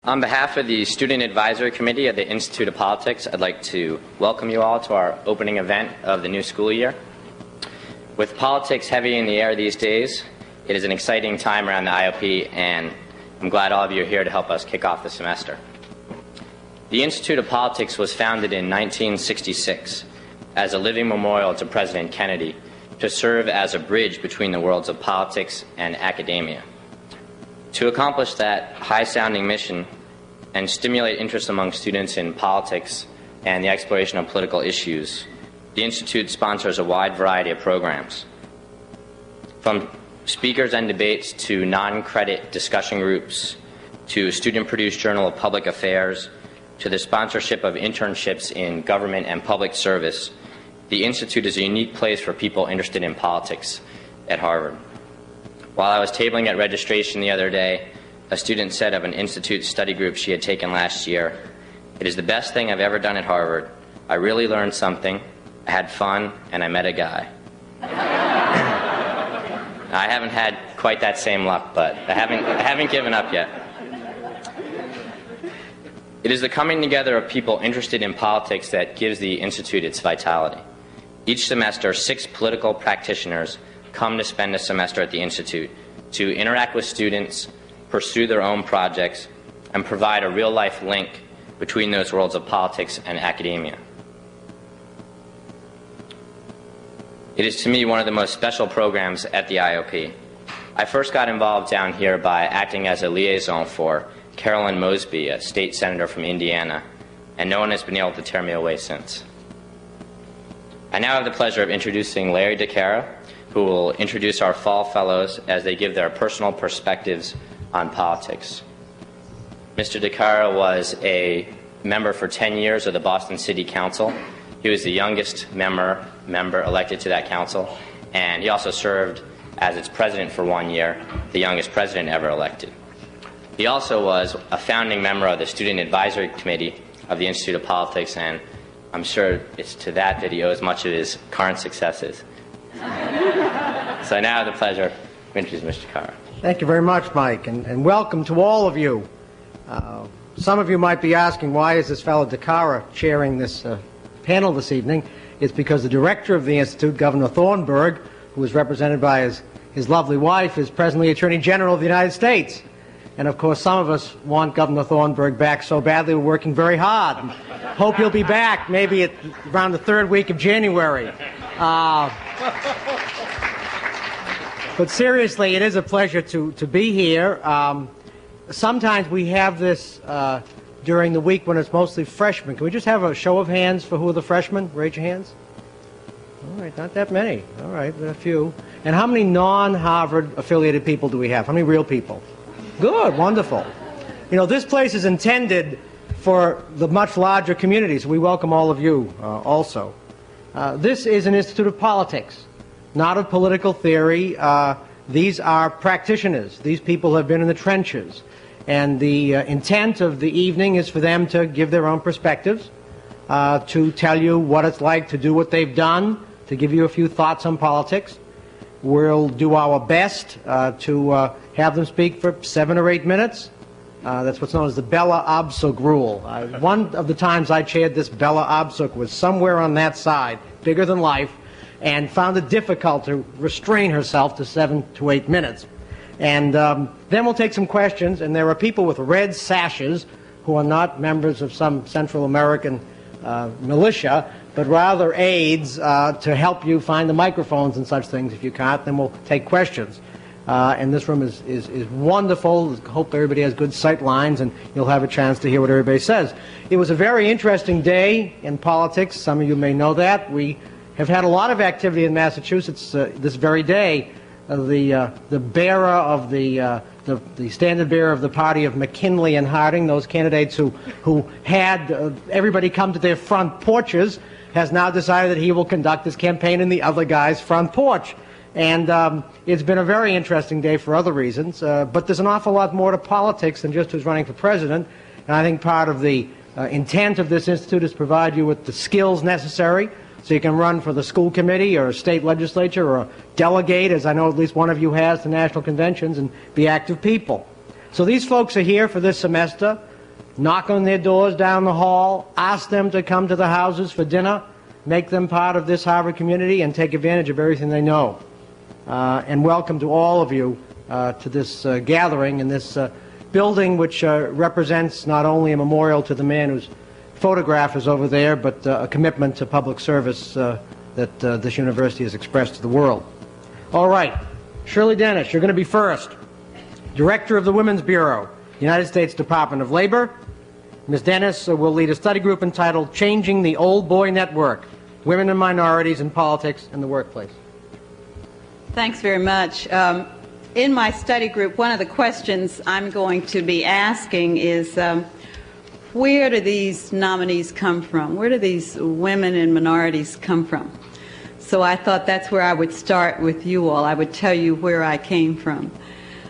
On behalf of the Student Advisory Committee of the Institute of Politics, I'd like to welcome you all to our opening event of the new school year. With politics heavy in the air these days, it is an exciting time around the IOP, and I'm glad all of you are here to help us kick off the semester. The Institute of Politics was founded in 1966 as a living memorial to President Kennedy to serve as a bridge between the worlds of politics and academia. To accomplish that high-sounding mission and stimulate interest among students in politics and the exploration of political issues, the Institute sponsors a wide variety of programs. From speakers and debates to non-credit discussion groups, to a student-produced journal of public affairs, to the sponsorship of internships in government and public service, the Institute is a unique place for people interested in politics at Harvard. While I was tabling at registration the other day, a student said of an Institute study group she had taken last year, "It is the best thing I've ever done at Harvard. I really learned something, I had fun, and I met a guy." I haven't had quite that same luck, but I haven't given up yet. It is the coming together of people interested in politics that gives the Institute its vitality. Each semester, 6 political practitioners come to spend a semester at the Institute to interact with students, pursue their own projects, and provide a real-life link between those worlds of politics and academia. It is to me one of the most special programs at the IOP. I first got involved down here by acting as a liaison for Carolyn Mosby, a state senator from Indiana, and no one has been able to tear me away since. I now have the pleasure of introducing Larry Cara, who will introduce our fall fellows as they give their personal perspectives on politics. Mr. Cara was a member for 10 years of the Boston City Council. He was the youngest member elected to that council, and he also served as its president for 1 year, the youngest president ever elected. He also was a founding member of the Student Advisory Committee of the Institute of Politics, and I'm sure it's to that he owes much of his current successes. So I now have the pleasure of introducing Mr. Cara. Thank you very much, Mike, and welcome to all of you. Some of you might be asking, why is this fellow Cara chairing this panel this evening? It's because the director of the Institute, Governor Thornburgh, who is represented by his lovely wife, is presently Attorney General of the United States. And of course, some of us want Governor Thornburgh back so badly we're working very hard. And hope he'll be back maybe around the 3rd week of January. But seriously, it is a pleasure to be here. Sometimes we have this during the week when it's mostly freshmen. Can we just have a show of hands for who are the freshmen? Raise your hands. All right, not that many. All right, a few. And how many non-Harvard affiliated people do we have? How many real people? Good, wonderful. You know, this place is intended for the much larger community, so we welcome all of you also. This is an Institute of Politics, not of political theory. These are practitioners. These people have been in the trenches. And the intent of the evening is for them to give their own perspectives, to tell you what it's like to do what they've done, to give you a few thoughts on politics. We'll do our best to have them speak for 7 or 8 minutes. That's what's known as the Bella Abzug rule. One of the times I chaired this, Bella Abzug was somewhere on that side, bigger than life, and found it difficult to restrain herself to 7 to 8 minutes. And then we'll take some questions, and there are people with red sashes who are not members of some Central American militia, but rather aides to help you find the microphones and such things. If you can't, then we'll take questions. And this room is wonderful. Hope everybody has good sight lines, and you'll have a chance to hear what everybody says. It was a very interesting day in politics. Some of you may know that. We have had a lot of activity in Massachusetts this very day. The bearer of the standard bearer of the party of McKinley and Harding, those candidates who had everybody come to their front porches, has now decided that he will conduct his campaign in the other guy's front porch. And it's been a very interesting day for other reasons, but there's an awful lot more to politics than just who's running for president. And I think part of the intent of this institute is to provide you with the skills necessary so you can run for the school committee or a state legislature or a delegate, as I know at least one of you has, to national conventions, and be active people. So these folks are here for this semester. knock on their doors down the hall, ask them to come to the houses for dinner, make them part of this Harvard community, and take advantage of everything they know. And welcome to all of you to this gathering in this building, which represents not only a memorial to the man whose photograph is over there, but a commitment to public service that this university has expressed to the world. All right, Shirley Dennis, you're going to be first. Director of the Women's Bureau, United States Department of Labor. Ms. Dennis will lead a study group entitled Changing the Old Boy Network, Women and Minorities in Politics and the Workplace. Thanks very much. In my study group, one of the questions I'm going to be asking is where do these nominees come from? Where do these women and minorities come from? So I thought that's where I would start with you all. I would tell you where I came from.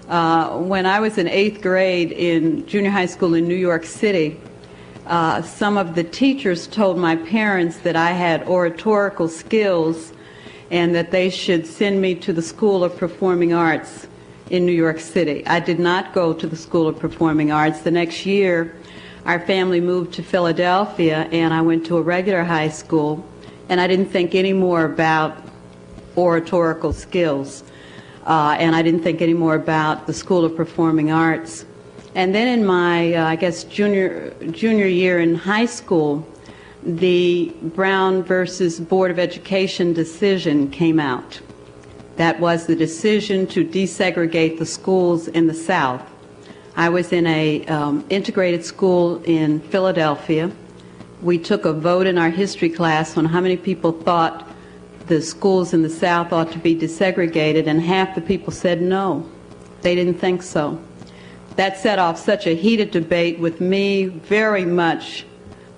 When I was in 8th grade in junior high school in New York City, some of the teachers told my parents that I had oratorical skills and that they should send me to the School of Performing Arts in New York City. I did not go to the School of Performing Arts. The next year, our family moved to Philadelphia, and I went to a regular high school, and I didn't think any more about oratorical skills. And I didn't think any more about the School of Performing Arts. And then in my, I guess, junior year in high school, the Brown versus Board of Education decision came out. That was the decision to desegregate the schools in the South. I was in a integrated school in Philadelphia. We took a vote in our history class on how many people thought the schools in the South ought to be desegregated, and half the people said no. They didn't think so. That set off such a heated debate with me very much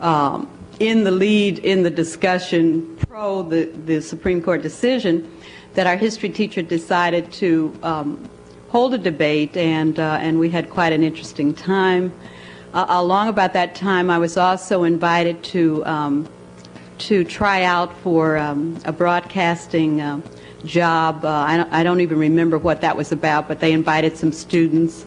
in the lead in the discussion pro the Supreme Court decision that our history teacher decided to hold a debate, and we had quite an interesting time. Along about that time, I was also invited to try out for a broadcasting job. I don't even remember what that was about, but they invited some students.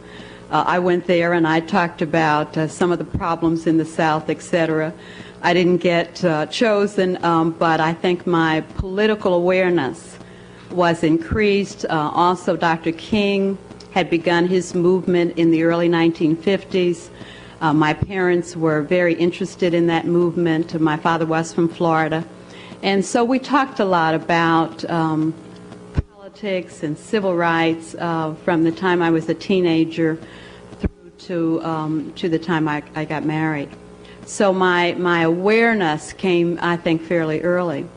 I went there and I talked about some of the problems in the South, etc. I didn't get chosen, but I think my political awareness was increased. Also, Dr. King had begun his movement in the early 1950s. My parents were very interested in that movement. My father was from Florida. And so we talked a lot about politics and civil rights from the time I was a teenager through to the time I got married. So my awareness came, I think, fairly early.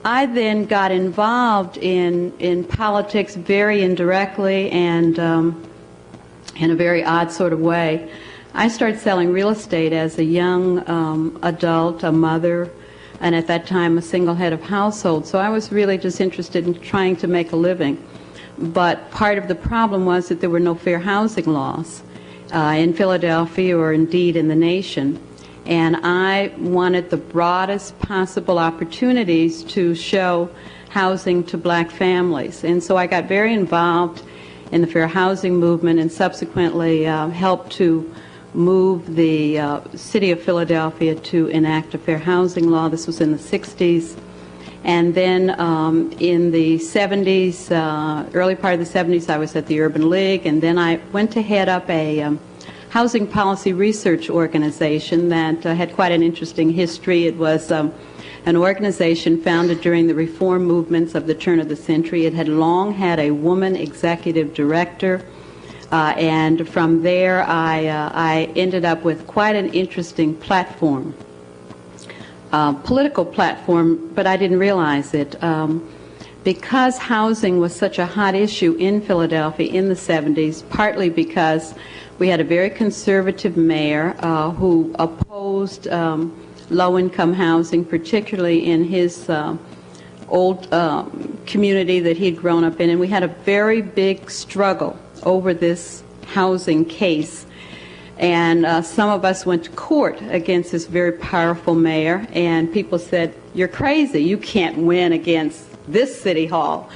I then got involved in politics very indirectly and in a very odd sort of way. I started selling real estate as a young adult, a mother, and at that time a single head of household. So I was really just interested in trying to make a living. But part of the problem was that there were no fair housing laws in Philadelphia or indeed in the nation. And I wanted the broadest possible opportunities to show housing to black families. And so I got very involved in the fair housing movement and subsequently helped to move the city of Philadelphia to enact a fair housing law. This was in the 60s. And then in the 70s, early part of the 70s, I was at the Urban League, and then I went to head up a housing policy research organization that had quite an interesting history. It was an organization founded during the reform movements of the turn of the century. It had long had a woman executive director, and from there I ended up with quite an interesting platform, political platform, but I didn't realize it. Because housing was such a hot issue in Philadelphia in the 70s, partly because we had a very conservative mayor who opposed low-income housing, particularly in his old community that he'd grown up in, and we had a very big struggle over this housing case. And some of us went to court against this very powerful mayor, and people said, "You're crazy, you can't win against this city hall."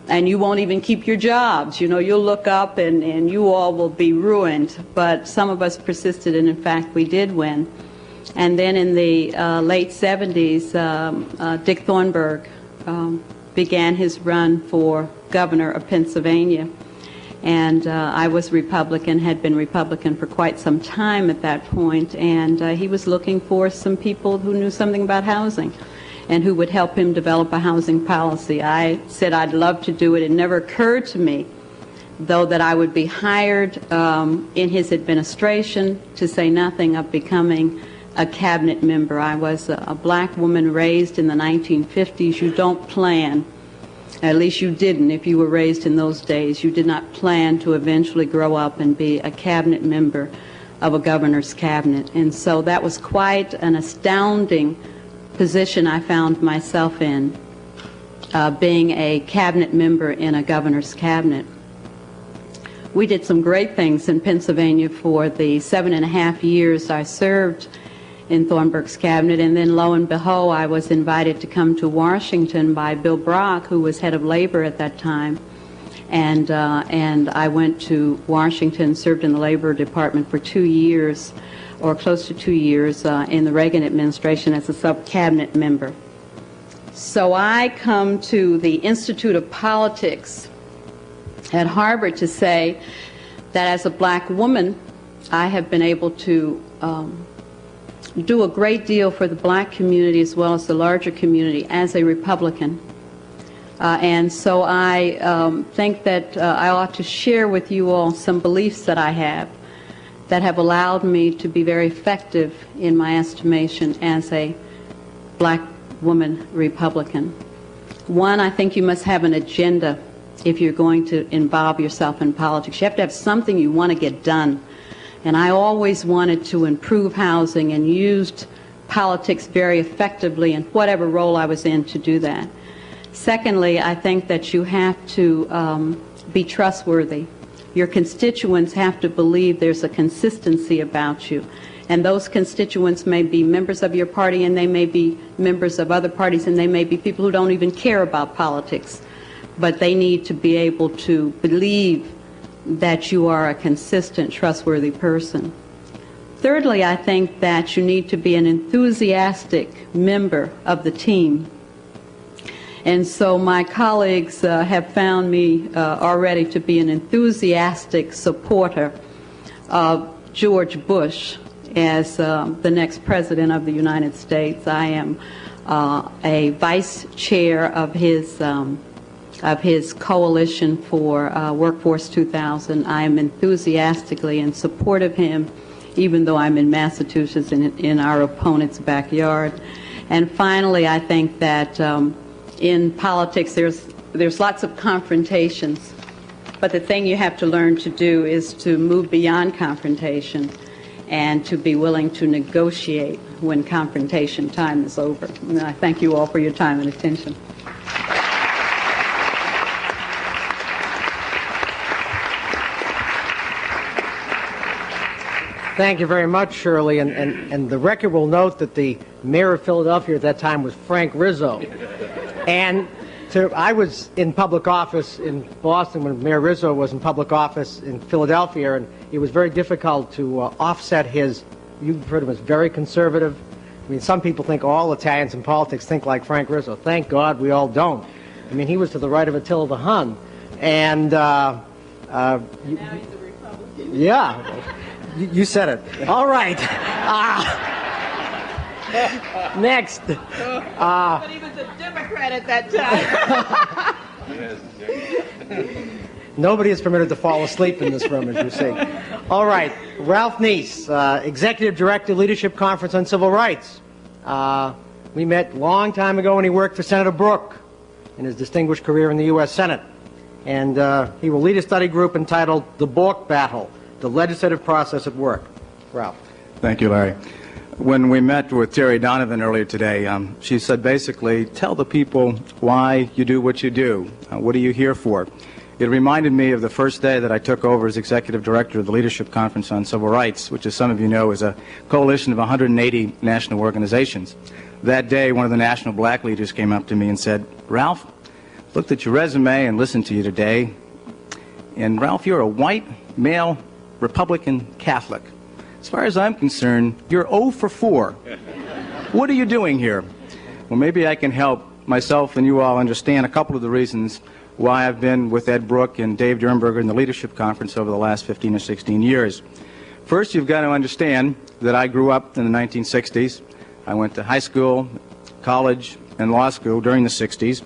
and you won't even keep your jobs. You know, you'll look up and you all will be ruined. But some of us persisted, and in fact, we did win. And then in the late 70s, Dick Thornburgh began his run for governor of Pennsylvania. And I was Republican, had been Republican for quite some time at that point, and he was looking for some people who knew something about housing and who would help him develop a housing policy. I said I'd love to do it. It never occurred to me, though, that I would be hired in his administration, to say nothing of becoming a cabinet member. I was a black woman raised in the 1950s. You don't plan, at least you didn't if you were raised in those days, you did not plan to eventually grow up and be a cabinet member of a governor's cabinet. And so that was quite an astounding position I found myself in, being a cabinet member in a governor's cabinet. We did some great things in Pennsylvania for the 7.5 years I served in Thornburgh's cabinet, and then lo and behold, I was invited to come to Washington by Bill Brock, who was head of labor at that time, and I went to Washington, served in the labor department for 2 years, or close to 2 years, in the Reagan administration as a sub-cabinet member. So I come to the Institute of Politics at Harvard to say that as a black woman, I have been able to do a great deal for the black community as well as the larger community as a Republican. And so I think that I ought to share with you all some beliefs that I have that have allowed me to be very effective in my estimation as a black woman Republican. One, I think you must have an agenda if you're going to involve yourself in politics. You have to have something you want to get done. And I always wanted to improve housing and used politics very effectively in whatever role I was in to do that. Secondly, I think that you have to be trustworthy. Your constituents have to believe there's a consistency about you. And those constituents may be members of your party, and they may be members of other parties, and they may be people who don't even care about politics. But they need to be able to believe that you are a consistent, trustworthy person. Thirdly, I think that you need to be an enthusiastic member of the team. And so my colleagues have found me already to be an enthusiastic supporter of George Bush as the next president of the United States. I am a vice chair of his coalition for Workforce 2000. I am enthusiastically in support of him, even though I'm in Massachusetts in our opponent's backyard. And finally, I think that in politics there's lots of confrontations, but the thing you have to learn to do is to move beyond confrontation and to be willing to negotiate when confrontation time is over. And I thank you all for your time and attention. Thank you very much, Shirley. And the record will note that the mayor of Philadelphia at that time was Frank Rizzo. And I was in public office in Boston when Mayor Rizzo was in public office in Philadelphia, and it was very difficult to offset his, you've heard him as very conservative. I mean, some people think all Italians in politics think like Frank Rizzo. Thank God we all don't. I mean, he was to the right of Attila the Hun. And Now he's a Republican. Yeah. You said it. All right. Next. But he was a Democrat at that time. Nobody is permitted to fall asleep in this room, as you see. All right. Ralph Neese, Executive Director, Leadership Conference on Civil Rights. We met a long time ago when he worked for Senator Brooke in his distinguished career in the U.S. Senate. And he will lead a study group entitled The Bork Battle, the Legislative Process at Work. Ralph. Thank you, Larry. When we met with Terry Donovan earlier today, she said basically, tell the people why you do what you do. What are you here for? It reminded me of the first day that I took over as Executive Director of the Leadership Conference on Civil Rights, which, as some of you know, is a coalition of 180 national organizations. That day, one of the national black leaders came up to me and said, Ralph, looked at your resume and listened to you today. And Ralph, you're a white, male, Republican Catholic. As far as I'm concerned, you're 0 for 4. What are you doing here? Well, maybe I can help myself and you all understand a couple of the reasons why I've been with Ed Brooke and Dave Durenberger in the Leadership Conference over the last 15 or 16 years. First, you've got to understand that I grew up in the 1960s. I went to high school, college, and law school during the 60s.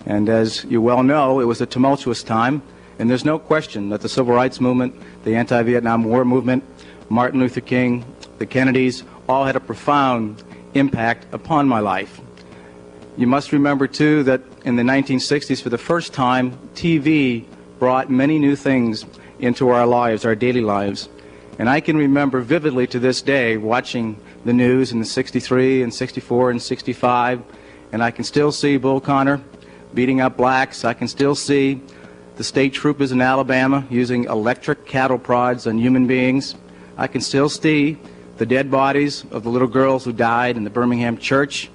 And as you well know, it was a tumultuous time. And there's no question that the Civil Rights Movement, the anti-Vietnam War movement, Martin Luther King, the Kennedys, all had a profound impact upon my life. You must remember, too, that in the 1960s, for the first time, TV brought many new things into our lives, our daily lives. And I can remember vividly to this day watching the news in the 63 and 64 and 65, and I can still see Bull Connor beating up blacks. I can still see the state troopers in Alabama using electric cattle prods on human beings. I can still see the dead bodies of the little girls who died in the Birmingham church.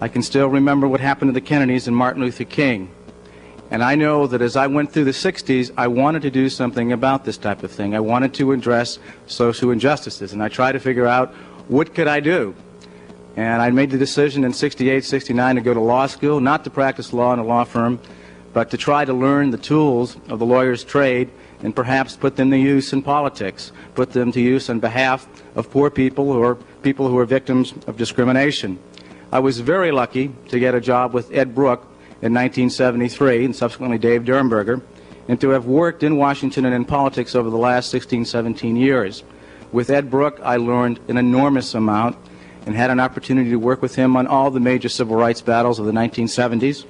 I can still remember what happened to the Kennedys and Martin Luther King. And I know that as I went through the 60s, I wanted to do something about this type of thing. I wanted to address social injustices, and I tried to figure out what could I do. And I made the decision in 68, 69 to go to law school, not to practice law in a law firm, but to try to learn the tools of the lawyer's trade and perhaps put them to use in politics, put them to use on behalf of poor people who are victims of discrimination. I was very lucky to get a job with Ed Brooke in 1973 and subsequently Dave Durenberger, and to have worked in Washington and in politics over the last 16, 17 years. With Ed Brooke, I learned an enormous amount and had an opportunity to work with him on all the major civil rights battles of the 1970s.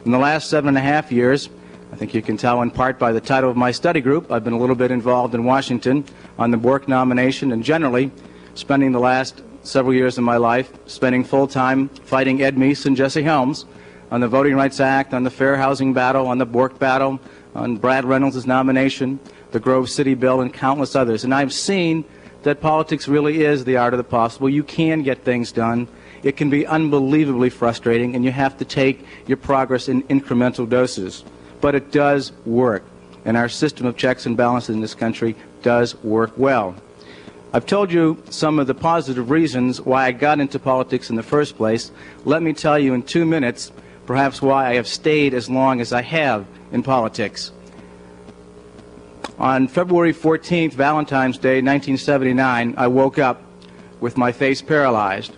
In the last 7.5 years, I think you can tell in part by the title of my study group, I've been a little bit involved in Washington on the Bork nomination and generally spending the last several years of my life spending full-time fighting Ed Meese and Jesse Helms on the Voting Rights Act, on the Fair Housing battle, on the Bork battle, on Brad Reynolds' nomination, the Grove City bill, and countless others. And I've seen that politics really is the art of the possible. You can get things done. It can be unbelievably frustrating, and you have to take your progress in incremental doses. But it does work, and our system of checks and balances in this country does work well. I've told you some of the positive reasons why I got into politics in the first place. Let me tell you in 2 minutes perhaps why I have stayed as long as I have in politics. On February 14th, Valentine's Day, 1979, I woke up with my face paralyzed.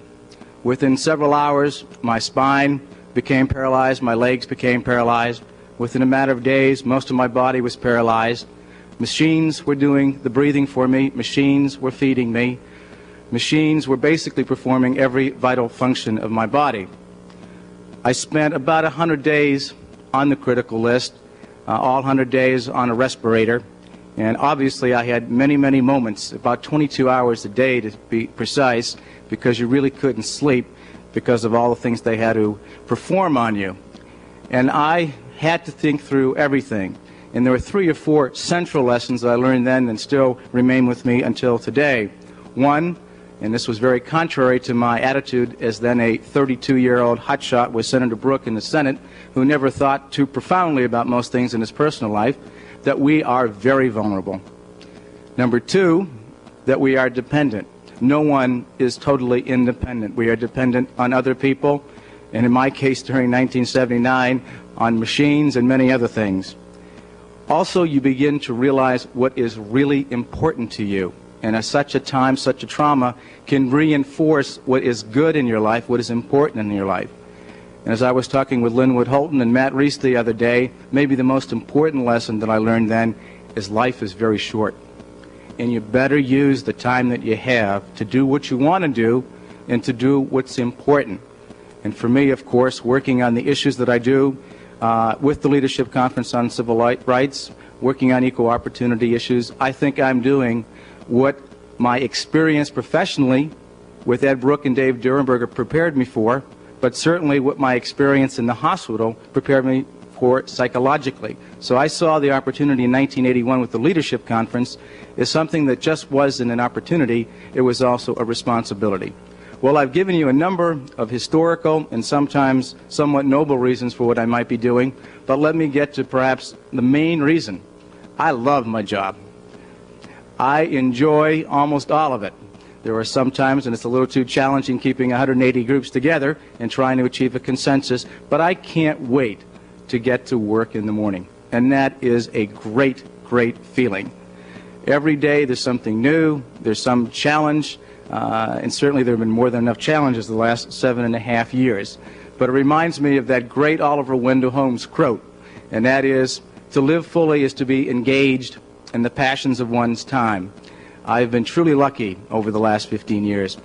Within several hours, my spine became paralyzed, my legs became paralyzed. Within a matter of days, most of my body was paralyzed. Machines were doing the breathing for me. Machines were feeding me. Machines were basically performing every vital function of my body. I spent about 100 days on the critical list, all 100 days on a respirator. And obviously I had many, many moments, about 22 hours a day to be precise, because you really couldn't sleep because of all the things they had to perform on you. And I had to think through everything. And there were 3 or 4 central lessons that I learned then and still remain with me until today. One, and this was very contrary to my attitude as then a 32-year-old hotshot with Senator Brooke in the Senate, who never thought too profoundly about most things in his personal life, that we are very vulnerable. Number 2, that we are dependent. No one is totally independent. We are dependent on other people, and in my case during 1979, on machines and many other things. Also, you begin to realize what is really important to you. And at such a time, such a trauma can reinforce what is good in your life, what is important in your life. And as I was talking with Linwood Holt and Matt Reese the other day, maybe the most important lesson that I learned then is life is very short. And you better use the time that you have to do what you want to do and to do what's important. And for me, of course, working on the issues that I do with the Leadership Conference on Civil Rights, working on equal opportunity issues, I think I'm doing what my experience professionally with Ed Brooke and Dave Durenberger prepared me for, but certainly what my experience in the hospital prepared me for psychologically. So I saw the opportunity in 1981 with the Leadership Conference as something that just wasn't an opportunity, it was also a responsibility. Well, I've given you a number of historical and sometimes somewhat noble reasons for what I might be doing, but let me get to perhaps the main reason. I love my job. I enjoy almost all of it. There are some times when it's a little too challenging keeping 180 groups together and trying to achieve a consensus, but I can't wait to get to work in the morning. And that is a great, great feeling. Every day there's something new, there's some challenge, and certainly there have been more than enough challenges the last 7.5 years. But it reminds me of that great Oliver Wendell Holmes quote, and that is, to live fully is to be engaged in the passions of one's time. I've been truly lucky over the last 15 years.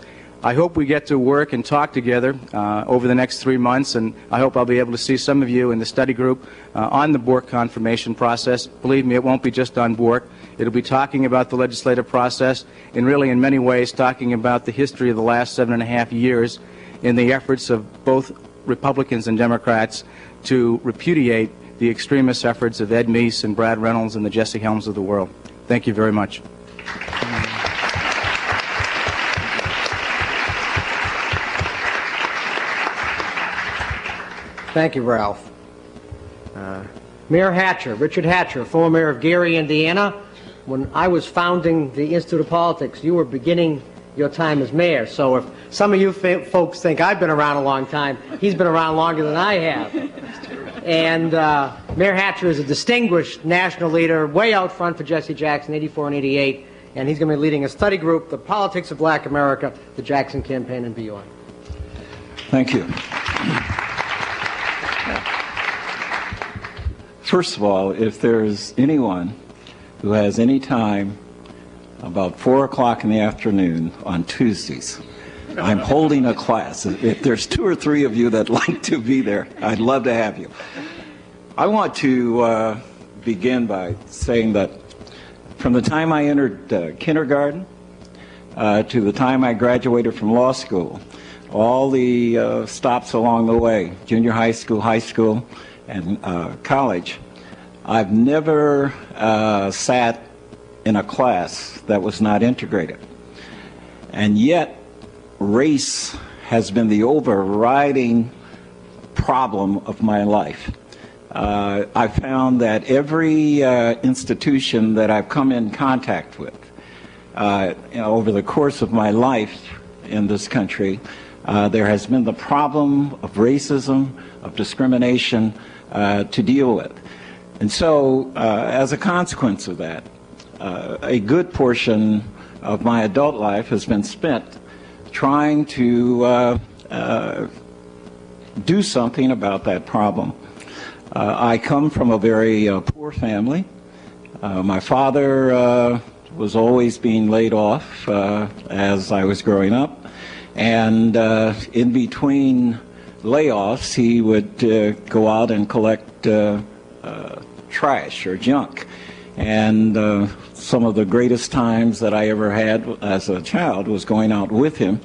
I hope we get to work and talk together over the next 3 months, and I hope I'll be able to see some of you in the study group on the Bork confirmation process. Believe me, it won't be just on Bork. It'll be talking about the legislative process and really in many ways talking about the history of the last 7.5 years in the efforts of both Republicans and Democrats to repudiate the extremist efforts of Ed Meese and Brad Reynolds and the Jesse Helms of the world. Thank you very much. Thank you, Ralph. Mayor Hatcher, Richard Hatcher, former mayor of Gary, Indiana. When I was founding the Institute of Politics, you were beginning your time as mayor. So if some of you folks think I've been around a long time, he's been around longer than I have. And Mayor Hatcher is a distinguished national leader, way out front for Jesse Jackson, 84 and 88. And he's going to be leading a study group, The Politics of Black America, the Jackson Campaign and Beyond. Thank you. First of all, if there's anyone who has any time about 4 o'clock in the afternoon on Tuesdays, I'm holding a class. If there's 2 or 3 of you that like to be there, I'd love to have you. I want to begin by saying that from the time I entered kindergarten to the time I graduated from law school, all the stops along the way, junior high school, and college, I've never sat in a class that was not integrated. And yet, race has been the overriding problem of my life. I found that every institution that I've come in contact with over the course of my life in this country, there has been the problem of racism, of discrimination to deal with. And so, as a consequence of that, a good portion of my adult life has been spent trying to do something about that problem. I come from a very poor family. My father was always being laid off as I was growing up, and in between layoffs, he would go out and collect trash or junk. And some of the greatest times that I ever had as a child was going out with him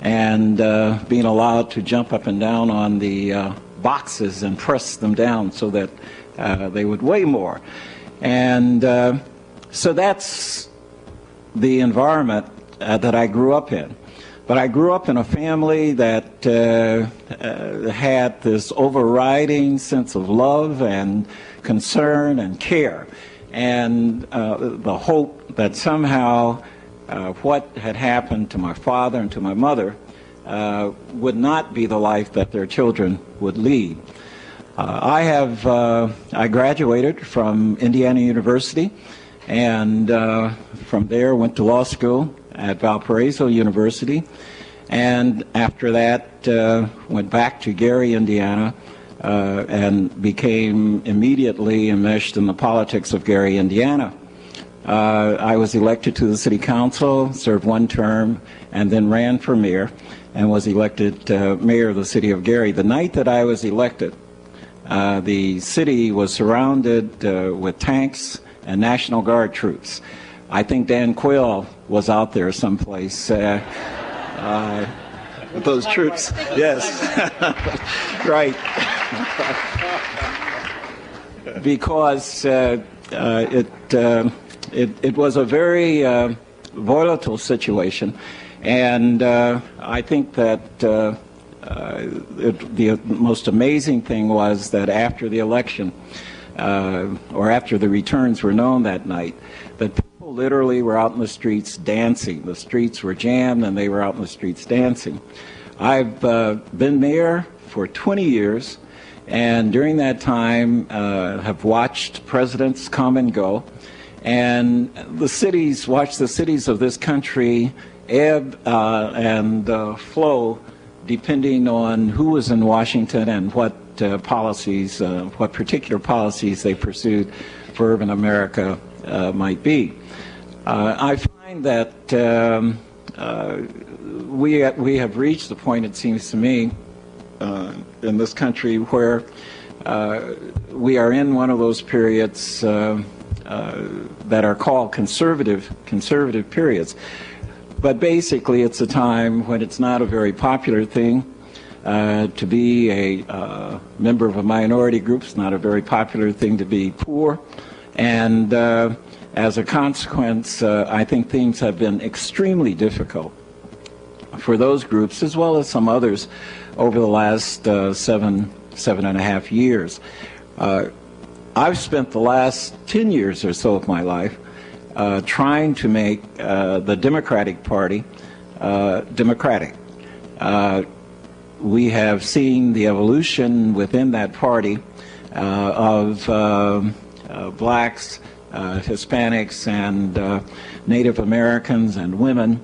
and being allowed to jump up and down on the boxes and press them down so that they would weigh more. And so that's the environment that I grew up in. But I grew up in a family that had this overriding sense of love and concern and care, and the hope that somehow what had happened to my father and to my mother would not be the life that their children would lead. I graduated from Indiana University, and from there went to law school at Valparaiso University, and after that went back to Gary, Indiana, and became immediately enmeshed in the politics of Gary, Indiana. I was elected to the city council, served 1 term, and then ran for mayor and was elected mayor of the city of Gary. The night that I was elected, the city was surrounded with tanks and National Guard troops. I think Dan Quayle was out there someplace with those troops. Yes, right. Because it was a very volatile situation, And I think that the most amazing thing was that after the election, or after the returns were known that night, that people literally were out in the streets dancing. The streets were jammed and they were out in the streets dancing. I've been mayor for 20 years, and during that time have watched presidents come and go, and watched the cities of this country ebb and flow depending on who was in Washington and what what particular policies they pursued for urban America might be. I find that we have reached the point, it seems to me, in this country where we are in one of those periods that are called conservative periods. But basically, it's a time when it's not a very popular thing to be a member of a minority group. It's not a very popular thing to be poor. And as a consequence, I think things have been extremely difficult for those groups, as well as some others, over the last 7.5 years. I've spent the last 10 years or so of my life trying to make the Democratic Party democratic. We have seen the evolution within that party of blacks, Hispanics, and Native Americans and women.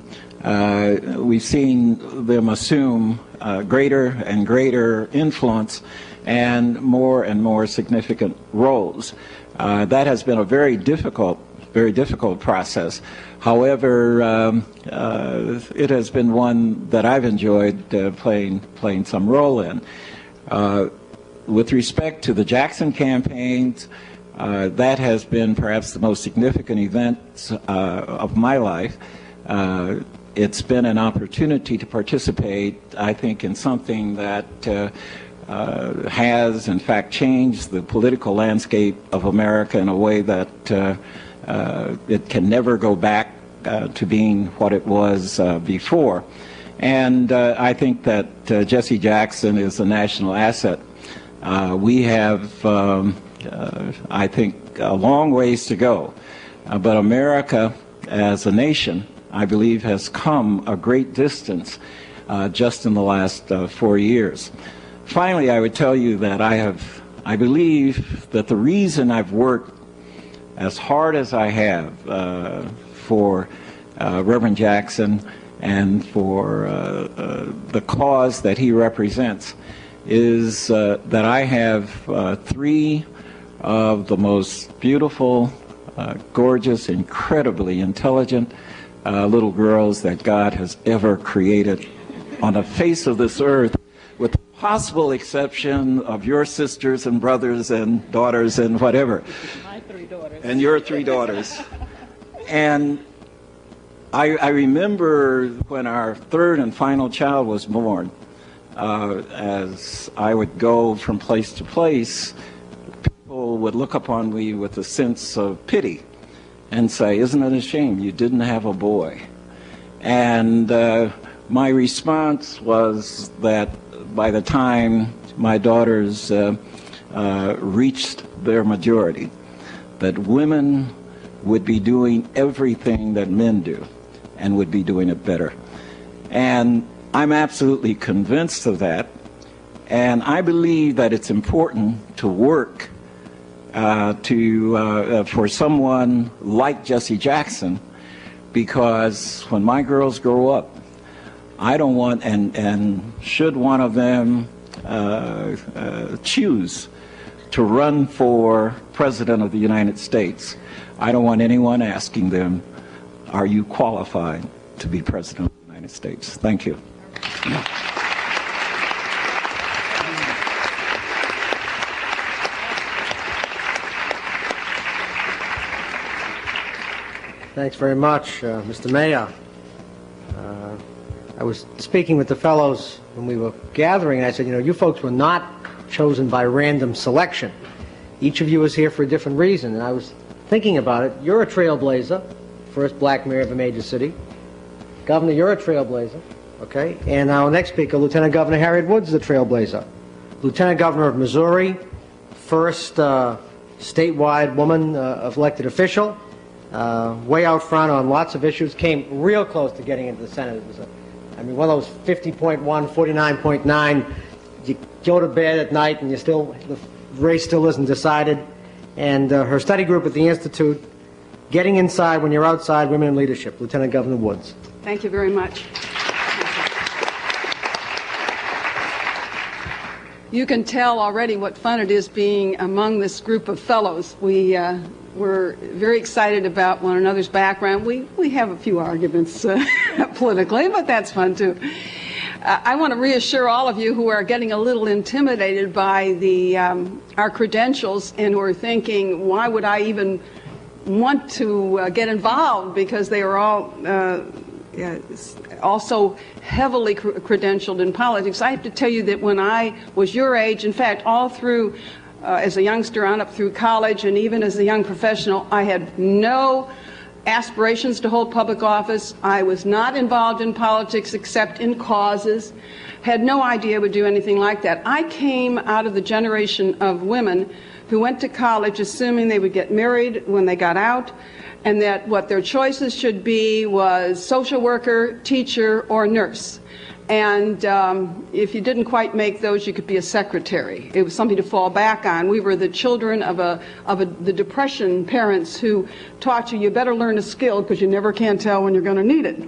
We've seen them assume greater and greater influence and more significant roles. That has been a very difficult process. However, it has been one that I've enjoyed playing some role in. With respect to the Jackson campaigns, that has been perhaps the most significant event of my life. It's been an opportunity to participate, I think, in something that has, in fact, changed the political landscape of America in a way that it can never go back to being what it was before. And I think that Jesse Jackson is a national asset. We have, I think, a long ways to go. But America, as a nation, I believe, has come a great distance just in the last 4 years. Finally, I would tell you that I believe that the reason I've worked as hard as I have for Reverend Jackson and for the cause that he represents is that I have 3 of the most beautiful, gorgeous, incredibly intelligent little girls that God has ever created on the face of this earth, with the possible exception of your sisters and brothers and daughters and whatever. My 3 daughters. And your 3 daughters. And I remember when our 3rd and final child was born, as I would go from place to place, people would look upon me with a sense of pity and say, "Isn't it a shame you didn't have a boy?" And my response was that by the time my daughters reached their majority, that women would be doing everything that men do and would be doing it better. And I'm absolutely convinced of that. And I believe that it's important to work for someone like Jesse Jackson, because when my girls grow up, I don't want, and should one of them choose to run for President of the United States, I don't want anyone asking them, "Are you qualified to be President of the United States?" Thank you. Thanks very much, Mr. Mayor. I was speaking with the fellows when we were gathering, and I said, you folks were not chosen by random selection. Each of you is here for a different reason, and I was thinking about it. You're a trailblazer, first black mayor of a major city. Governor, you're a trailblazer. Okay. And our next speaker, Lieutenant Governor Harriet Woods, is a trailblazer. Lieutenant Governor of Missouri, first statewide woman elected official, way out front on lots of issues, came real close to getting into the Senate. It was one of those 50.1, 49.9, you go to bed at night and the race still isn't decided. And her study group at the Institute, Getting Inside When You're Outside, Women in Leadership, Lieutenant Governor Woods. Thank you very much. You can tell already what fun it is being among this group of fellows. We're very excited about one another's background. We have a few arguments politically, but that's fun too. I want to reassure all of you who are getting a little intimidated by our credentials and who are thinking, why would I even want to get involved, because they are all also heavily credentialed in politics. I have to tell you that when I was your age, in fact, all through as a youngster on up through college and even as a young professional, I had no aspirations to hold public office. I was not involved in politics except in causes. Had no idea I would do anything like that. I came out of the generation of women who went to college assuming they would get married when they got out, and that what their choices should be was social worker, teacher, or nurse. And if you didn't quite make those, you could be a secretary. It was something to fall back on. We were the children of the Depression parents who taught you better learn a skill because you never can tell when you're going to need it.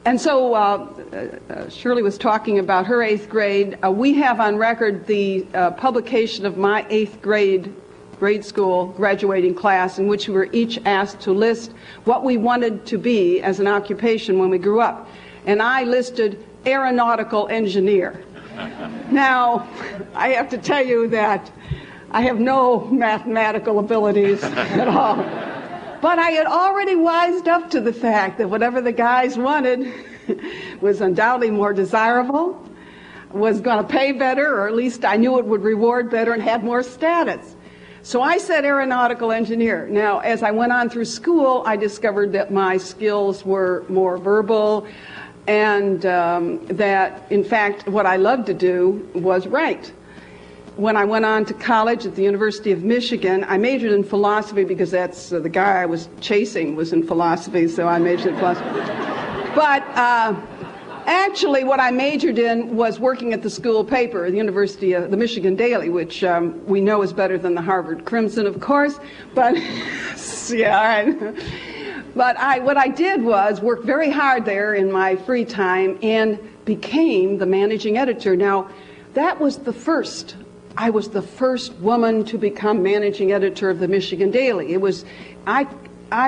And so Shirley was talking about her 8th grade. We have on record the publication of my 8th grade school graduating class, in which we were each asked to list what we wanted to be as an occupation when we grew up. And I listed aeronautical engineer. Now, I have to tell you that I have no mathematical abilities at all. But I had already wised up to the fact that whatever the guys wanted was undoubtedly more desirable, was going to pay better, or at least I knew it would reward better and have more status. So I said aeronautical engineer. Now, as I went on through school, I discovered that my skills were more verbal, and that, in fact, what I loved to do was write. When I went on to college at the University of Michigan, I majored in philosophy because that's the guy I was chasing was in philosophy, so I majored in philosophy. But actually, what I majored in was working at the school paper, the University of the Michigan Daily, which we know is better than the Harvard Crimson, of course. But yeah, all right. But what I did was work very hard there in my free time and became the managing editor. Now, that was the first. I was the first woman to become managing editor of the Michigan Daily. It was, I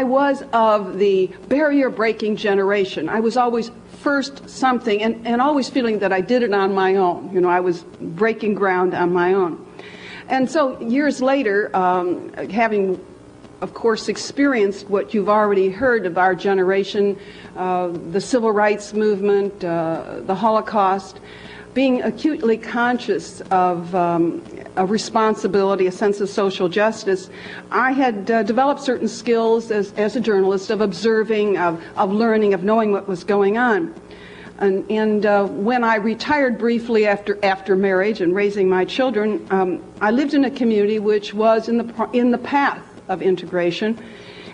was of the barrier-breaking generation. I was always first something, and always feeling that I did it on my own. You know, I was breaking ground on my own. And so years later, having, of course, experienced what you've already heard of our generation, the civil rights movement, the Holocaust, being acutely conscious of a responsibility, a sense of social justice, I had developed certain skills as a journalist of observing, of learning, of knowing what was going on. And when I retired briefly after marriage and raising my children, I lived in a community which was in the path of integration,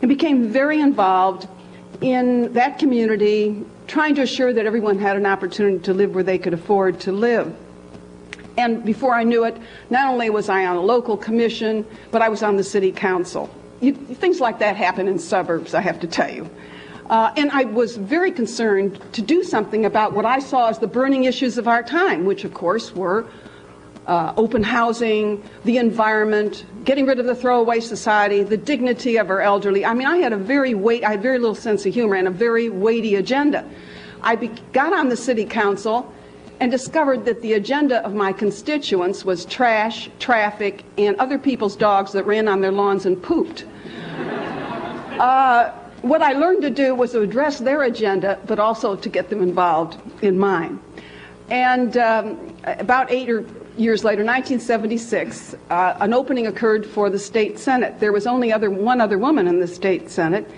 and became very involved in that community, trying to assure that everyone had an opportunity to live where they could afford to live. And before I knew it, not only was I on a local commission, but I was on the city council. Things like that happen in suburbs, I have to tell you. And I was very concerned to do something about what I saw as the burning issues of our time, which of course were open housing, the environment, getting rid of the throwaway society, the dignity of our elderly. I mean, I had very little sense of humor and a very weighty agenda. I got on the city council and discovered that the agenda of my constituents was trash, traffic, and other people's dogs that ran on their lawns and pooped. What I learned to do was to address their agenda, but also to get them involved in mine. And about 8 years later, 1976, an opening occurred for the state senate. There was only one other woman in the state senate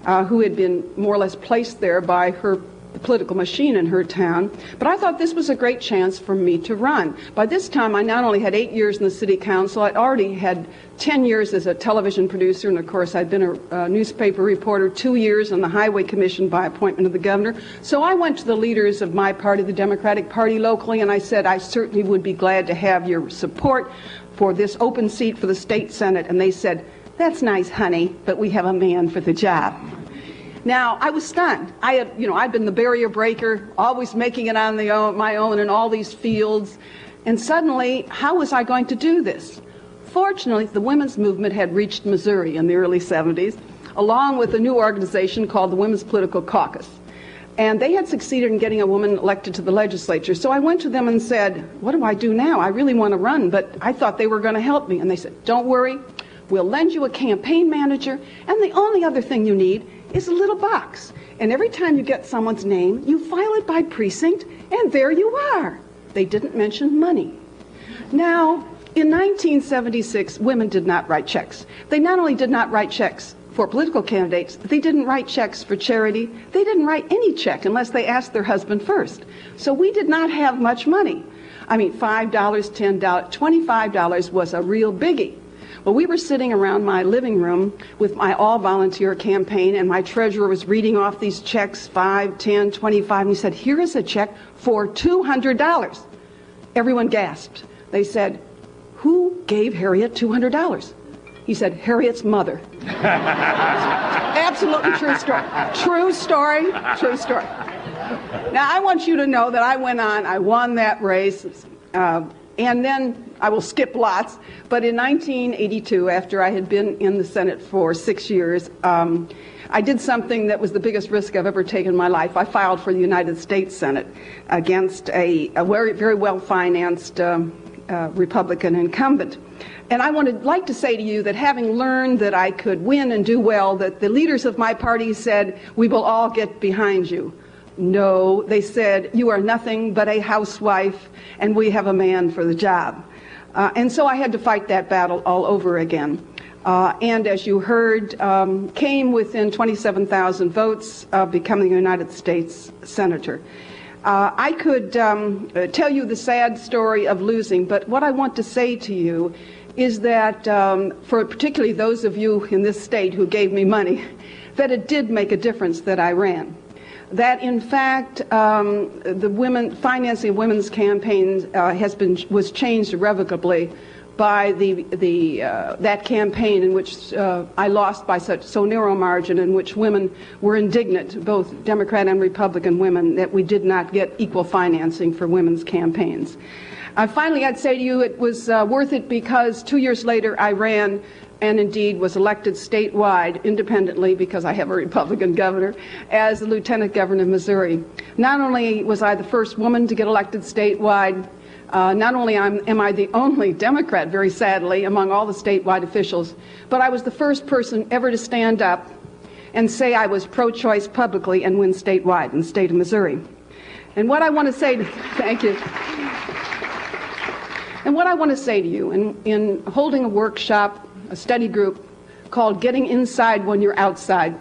who had been more or less placed there by her the political machine in her town, but I thought this was a great chance for me to run. By this time, I not only had 8 years in the city council, I'd already had 10 years as a television producer, and of course I'd been a newspaper reporter, 2 years on the Highway Commission by appointment of the governor. So I went to the leaders of my party, the Democratic Party locally, and I said I certainly would be glad to have your support for this open seat for the state senate. And they said, "That's nice, honey, but we have a man for the job." Now, I was stunned. I'd been the barrier breaker, always making it on my own in all these fields. And suddenly, how was I going to do this? Fortunately, the women's movement had reached Missouri in the early 70s, along with a new organization called the Women's Political Caucus. And they had succeeded in getting a woman elected to the legislature. So I went to them and said, "What do I do now? I really want to run," but I thought they were going to help me. And they said, "Don't worry. We'll lend you a campaign manager, and the only other thing you need is a little box. And every time you get someone's name, you file it by precinct, and there you are." They didn't mention money. Now, in 1976, women did not write checks. They not only did not write checks for political candidates, they didn't write checks for charity. They didn't write any check unless they asked their husband first. So we did not have much money. I mean, $5, $10, $25 was a real biggie. Well, we were sitting around my living room with my all-volunteer campaign, and my treasurer was reading off these checks, $5, $10, $25, and he said, "Here is a check for $200. Everyone gasped. They said, "Who gave Harriet $200? He said, "Harriet's mother." Absolutely true story. True story. True story. Now, I want you to know that I went on, I won that race, and then I will skip lots, but in 1982, after I had been in the Senate for 6 years, I did something that was the biggest risk I've ever taken in my life. I filed for the United States Senate against a very, very well-financed Republican incumbent. And I would like to say to you that having learned that I could win and do well, that the leaders of my party said, "We will all get behind you." No, they said, "You are nothing but a housewife, and we have a man for the job." And so I had to fight that battle all over again. And as you heard, came within 27,000 votes of becoming a United States Senator. I could tell you the sad story of losing, but what I want to say to you is that, for particularly those of you in this state who gave me money, that it did make a difference that I ran. That in fact, the financing of women's campaigns was changed irrevocably by that campaign in which I lost by so narrow a margin, in which women were indignant, both Democrat and Republican women, that we did not get equal financing for women's campaigns. Finally, I'd say to you it was worth it because 2 years later I ran and indeed was elected statewide independently, because I have a Republican governor, as the Lieutenant Governor of Missouri. Not only was I the first woman to get elected statewide, not only am I the only Democrat, very sadly, among all the statewide officials, but I was the first person ever to stand up and say I was pro-choice publicly and win statewide in the state of Missouri. And what I want to say to thank you. And what I want to say to you, in holding a workshop, a study group called Getting Inside When You're Outside,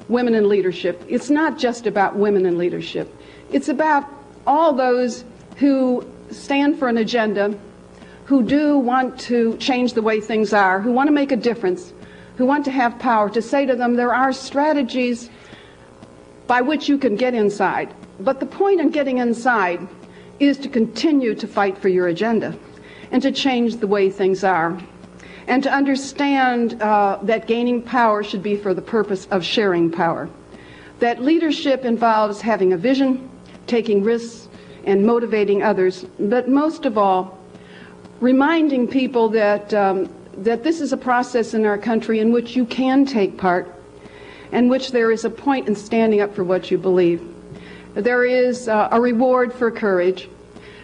Women in Leadership, it's not just about women in leadership. It's about all those who stand for an agenda, who do want to change the way things are, who want to make a difference, who want to have power, to say to them there are strategies by which you can get inside. But the point in getting inside is to continue to fight for your agenda and to change the way things are, and to understand that gaining power should be for the purpose of sharing power. That leadership involves having a vision, taking risks, and motivating others, but most of all, reminding people that this is a process in our country in which you can take part, and which there is a point in standing up for what you believe. There is a reward for courage,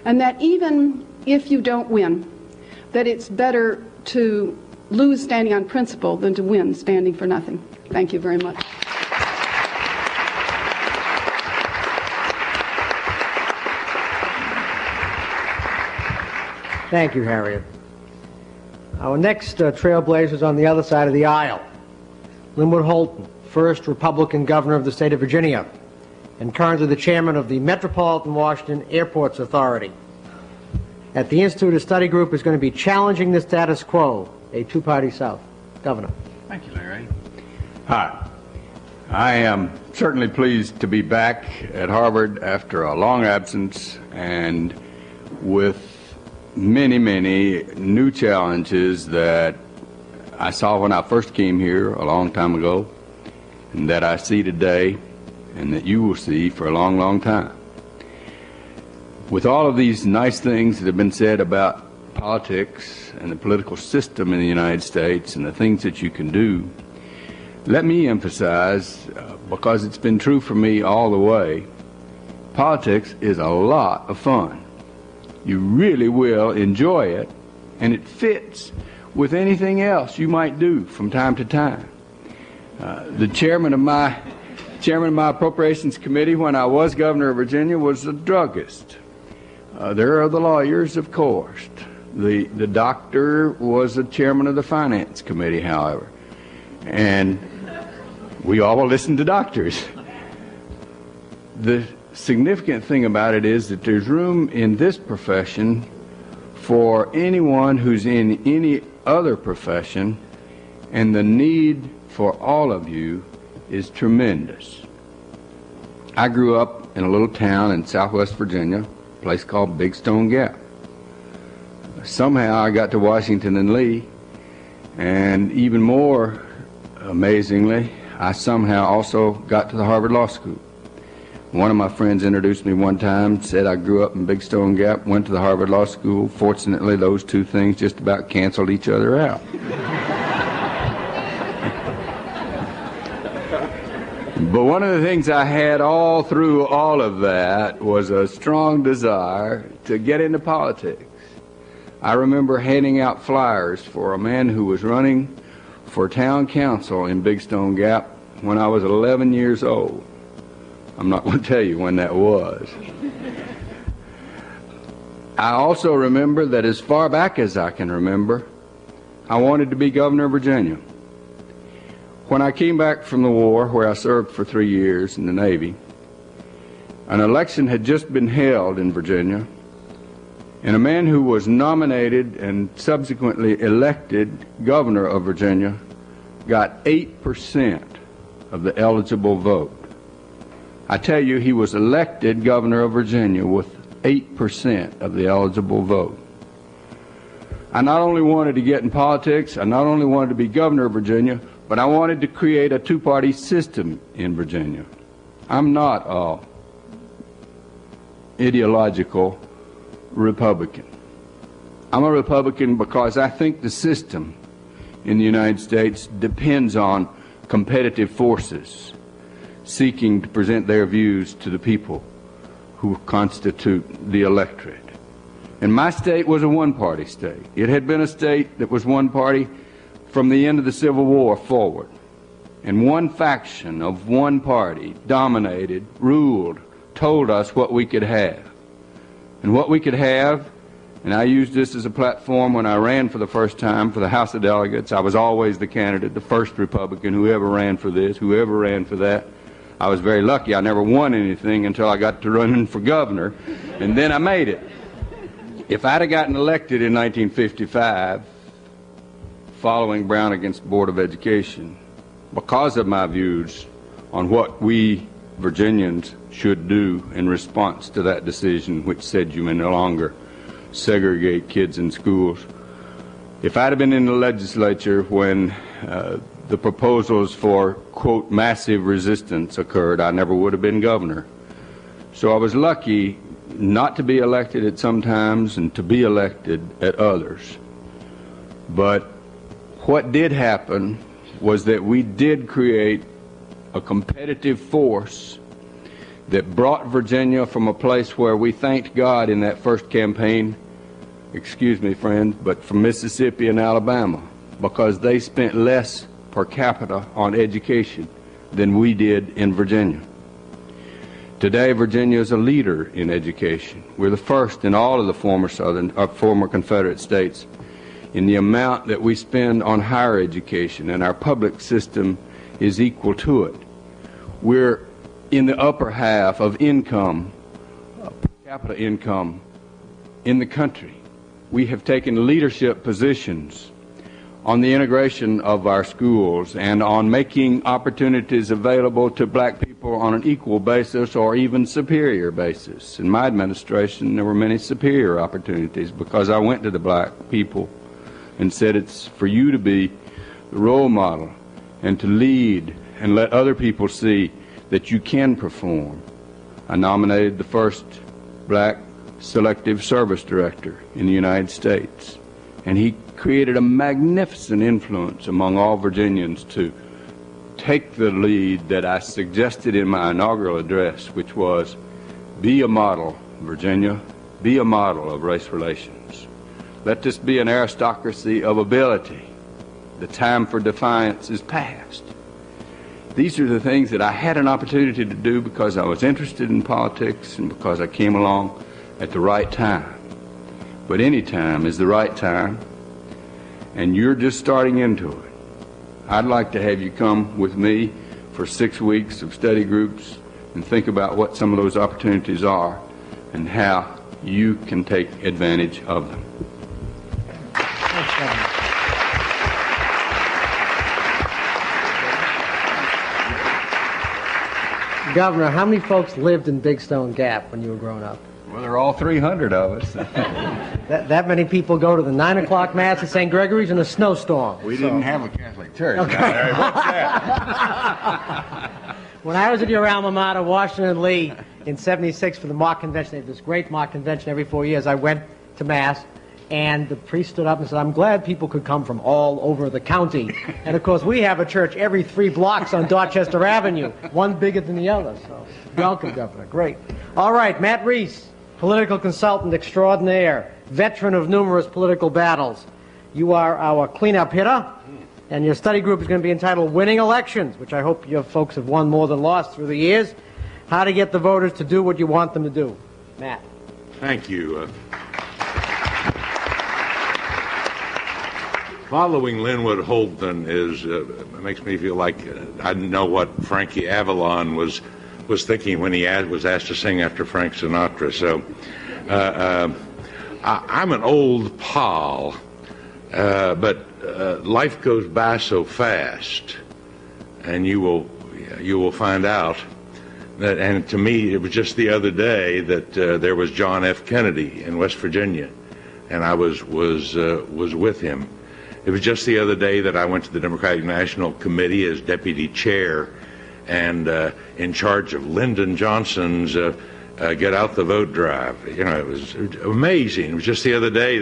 and that even if you don't win, that it's better to lose standing on principle than to win standing for nothing. Thank you very much. Thank you, Harriet. Our next trailblazer is on the other side of the aisle. Linwood Holt, first Republican governor of the state of Virginia, and currently the chairman of the Metropolitan Washington Airports Authority. At the Institute, a study group is going to be challenging the status quo, a two-party South. Governor. Thank you, Larry. Hi. I am certainly pleased to be back at Harvard after a long absence and with many, many new challenges that I saw when I first came here a long time ago, and that I see today, and that you will see for a long, long time. With all of these nice things that have been said about politics and the political system in the United States and the things that you can do, let me emphasize, because it's been true for me all the way, politics is a lot of fun. You really will enjoy it, and it fits with anything else you might do from time to time. The chairman of my Appropriations Committee when I was governor of Virginia was a druggist. There are the lawyers, of course. The doctor was the chairman of the Finance Committee, however. And we all listen to doctors. The significant thing about it is that there's room in this profession for anyone who's in any other profession, and the need for all of you is tremendous. I grew up in a little town in southwest Virginia, a place called Big Stone Gap. Somehow I got to Washington and Lee, and even more amazingly, I somehow also got to the Harvard Law School. One of my friends introduced me one time, said I grew up in Big Stone Gap, went to the Harvard Law School. Fortunately, those two things just about canceled each other out. But one of the things I had all through all of that was a strong desire to get into politics. I remember handing out flyers for a man who was running for town council in Big Stone Gap when I was 11 years old. I'm not going to tell you when that was. I also remember that as far back as I can remember, I wanted to be governor of Virginia. When I came back from the war, where I served for 3 years in the Navy, an election had just been held in Virginia, and a man who was nominated and subsequently elected governor of Virginia got 8% of the eligible vote. I tell you, he was elected governor of Virginia with 8% of the eligible vote. I not only wanted to get in politics, I not only wanted to be governor of Virginia, but I wanted to create a two-party system in Virginia. I'm not an ideological Republican. I'm a Republican because I think the system in the United States depends on competitive forces seeking to present their views to the people who constitute the electorate. And my state was a one-party state. It had been a state that was one party from the end of the Civil War forward. And one faction of one party dominated, ruled, told us what we could have. And what we could have, and I used this as a platform when I ran for the first time for the House of Delegates. I was always the candidate, the first Republican who ever ran for this, who ever ran for that. I was very lucky. I never won anything until I got to running for governor, and then I made it. If I'd have gotten elected in 1955, following Brown against Board of Education, because of my views on what we Virginians should do in response to that decision, which said you may no longer segregate kids in schools. If I'd have been in the legislature when the proposals for, quote, massive resistance occurred, I never would have been governor. So I was lucky not to be elected at some times and to be elected at others. But what did happen was that we did create a competitive force that brought Virginia from a place where we thanked God in that first campaign, excuse me, friend, but from Mississippi and Alabama, because they spent less per capita on education than we did in Virginia. Today, Virginia is a leader in education. We're the first in all of the former Confederate states in the amount that we spend on higher education, and our public system is equal to it. We're in the upper half of income, per capita income in the country. We have taken leadership positions on the integration of our schools and on making opportunities available to black people on an equal basis or even superior basis. In my administration, there were many superior opportunities because I went to the black people and said, it's for you to be the role model and to lead and let other people see that you can perform. I nominated the first black selective service director in the United States, and he created a magnificent influence among all Virginians to take the lead that I suggested in my inaugural address, which was, be a model, Virginia, be a model of race relations. Let this be an aristocracy of ability. The time for defiance is past. These are the things that I had an opportunity to do because I was interested in politics and because I came along at the right time. But any time is the right time, and you're just starting into it. I'd like to have you come with me for 6 weeks of study groups and think about what some of those opportunities are and how you can take advantage of them. Thanks, Governor. Governor, how many folks lived in Big Stone Gap when you were growing up? Well, there are all 300 of us. That many people go to the 9 o'clock Mass at St. Gregory's in a snowstorm. We didn't have a Catholic church. Okay. What's that? When I was at your alma mater, Washington Lee, in '76 for the mock convention, they have this great mock convention every 4 years, I went to Mass, and the priest stood up and said, I'm glad people could come from all over the county. And, of course, we have a church every 3 blocks on Dorchester Avenue, one bigger than the other. So, welcome, Governor. Great. All right, Matt Reese, political consultant extraordinaire, veteran of numerous political battles. You are our cleanup hitter, and your study group is going to be entitled Winning Elections, which I hope your folks have won more than lost through the years. How to get the voters to do what you want them to do. Matt. Thank you. Following Linwood Holt is makes me feel like I know what Frankie Avalon was thinking when he was asked to sing after Frank Sinatra. So I'm an old pal, but life goes by so fast, and you will find out that. And to me, it was just the other day that there was John F. Kennedy in West Virginia, and I was with him. It was just the other day that I went to the Democratic National Committee as deputy chair and in charge of Lyndon Johnson's Get Out the Vote drive. You know, it was amazing. It was just the other day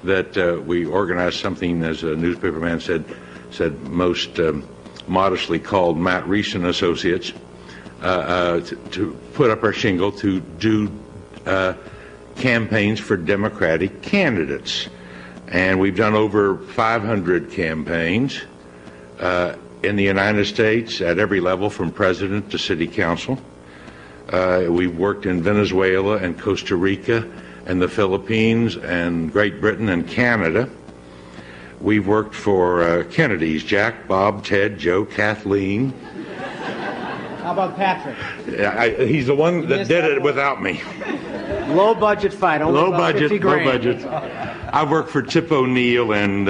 that we organized something, as a newspaperman said most modestly called Matt Reese and Associates, to put up our shingle to do campaigns for Democratic candidates. And we've done over 500 campaigns in the United States at every level, from president to city council. We've worked in Venezuela and Costa Rica and the Philippines and Great Britain and Canada. We've worked for Kennedy's, Jack, Bob, Ted, Joe, Kathleen. How about Patrick? He's the one that did it without me. Low budget fight, only Low about budget, 50 grand. low budget. I've worked for Tip O'Neill and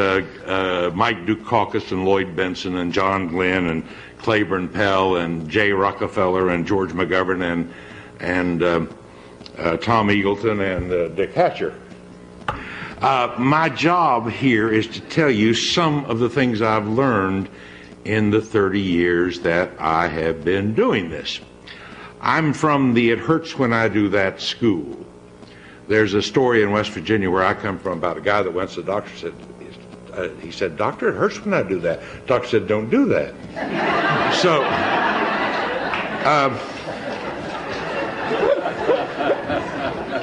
Mike Dukakis and Lloyd Benson and John Glenn and Claiborne Pell and Jay Rockefeller and George McGovern and Tom Eagleton and Dick Hatcher. My job here is to tell you some of the things I've learned in the 30 years that I have been doing this. I'm from the It Hurts When I Do That school. There's a story in West Virginia where I come from about a guy that went to the doctor. He said, "Doctor, it hurts when I do that." The doctor said, "Don't do that." So,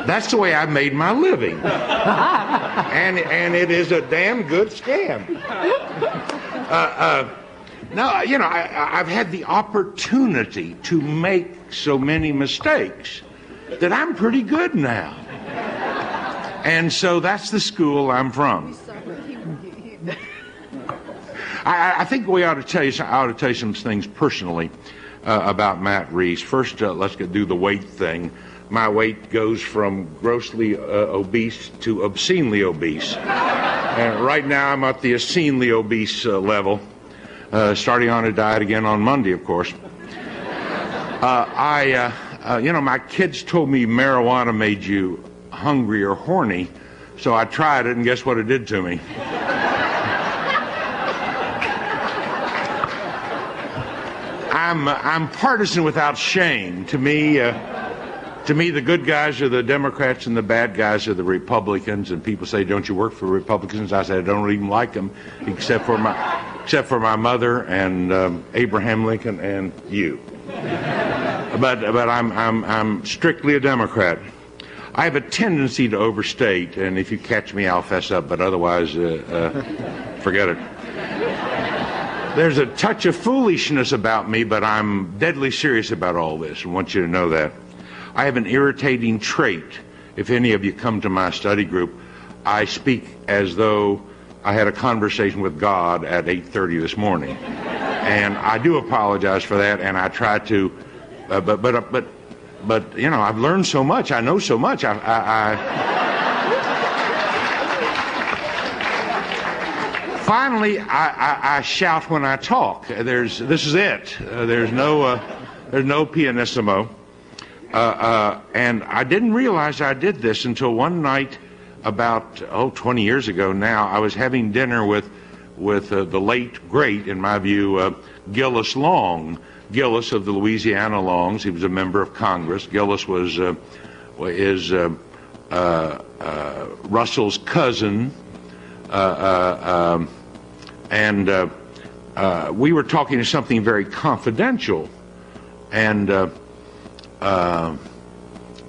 that's the way I made my living, and it is a damn good scam. Now, you know, I've had the opportunity to make so many mistakes that I'm pretty good now. And so that's the school I'm from. I think we ought to tell you some things personally. about Matt Reese. First, let's do the weight thing. My weight goes from grossly obese to obscenely obese. And right now I'm at the obscenely obese level, starting on a diet again on Monday, of course. My kids told me marijuana made you hungry or horny, so I tried it, and guess what it did to me? I'm partisan without shame. To me, the good guys are the Democrats and the bad guys are the Republicans. And people say, "Don't you work for Republicans?" I say, "I don't even like them, except for my mother and Abraham Lincoln and you." But I'm strictly a Democrat. I have a tendency to overstate, and if you catch me, I'll fess up. But otherwise, forget it. There's a touch of foolishness about me, but I'm deadly serious about all this, and want you to know that. I have an irritating trait. If any of you come to my study group, I speak as though I had a conversation with God at 8:30 this morning. And I do apologize for that, and I try to, but you know, I've learned so much, I know so much, Finally, I shout when I talk. This is it. There's no pianissimo. And I didn't realize I did this until one night about 20 years ago now. I was having dinner with the late great, in my view, Gillis Long. Gillis of the Louisiana Longs. He was a member of Congress. Gillis is Russell's cousin. And we were talking to something very confidential, and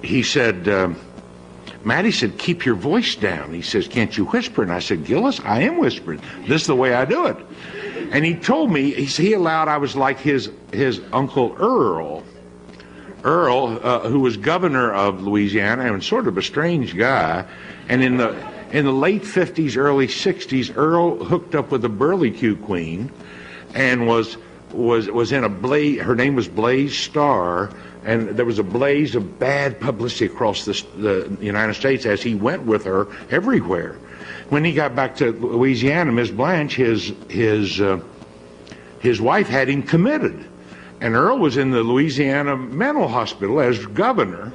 he said, Matt, he said, keep your voice down. He says, can't you whisper? And I said, Gillis, I am whispering. This is the way I do it. And he told me, he allowed I was like his uncle Earl. Earl, who was governor of Louisiana and sort of a strange guy, and in the late 50s, early 60s, Earl hooked up with a Burley-Q queen and was in a blaze. Her name was Blaze Starr, and there was a blaze of bad publicity across the United States as he went with her everywhere. When he got back to Louisiana, Miss Blanche, his wife, had him committed. And Earl was in the Louisiana mental hospital as governor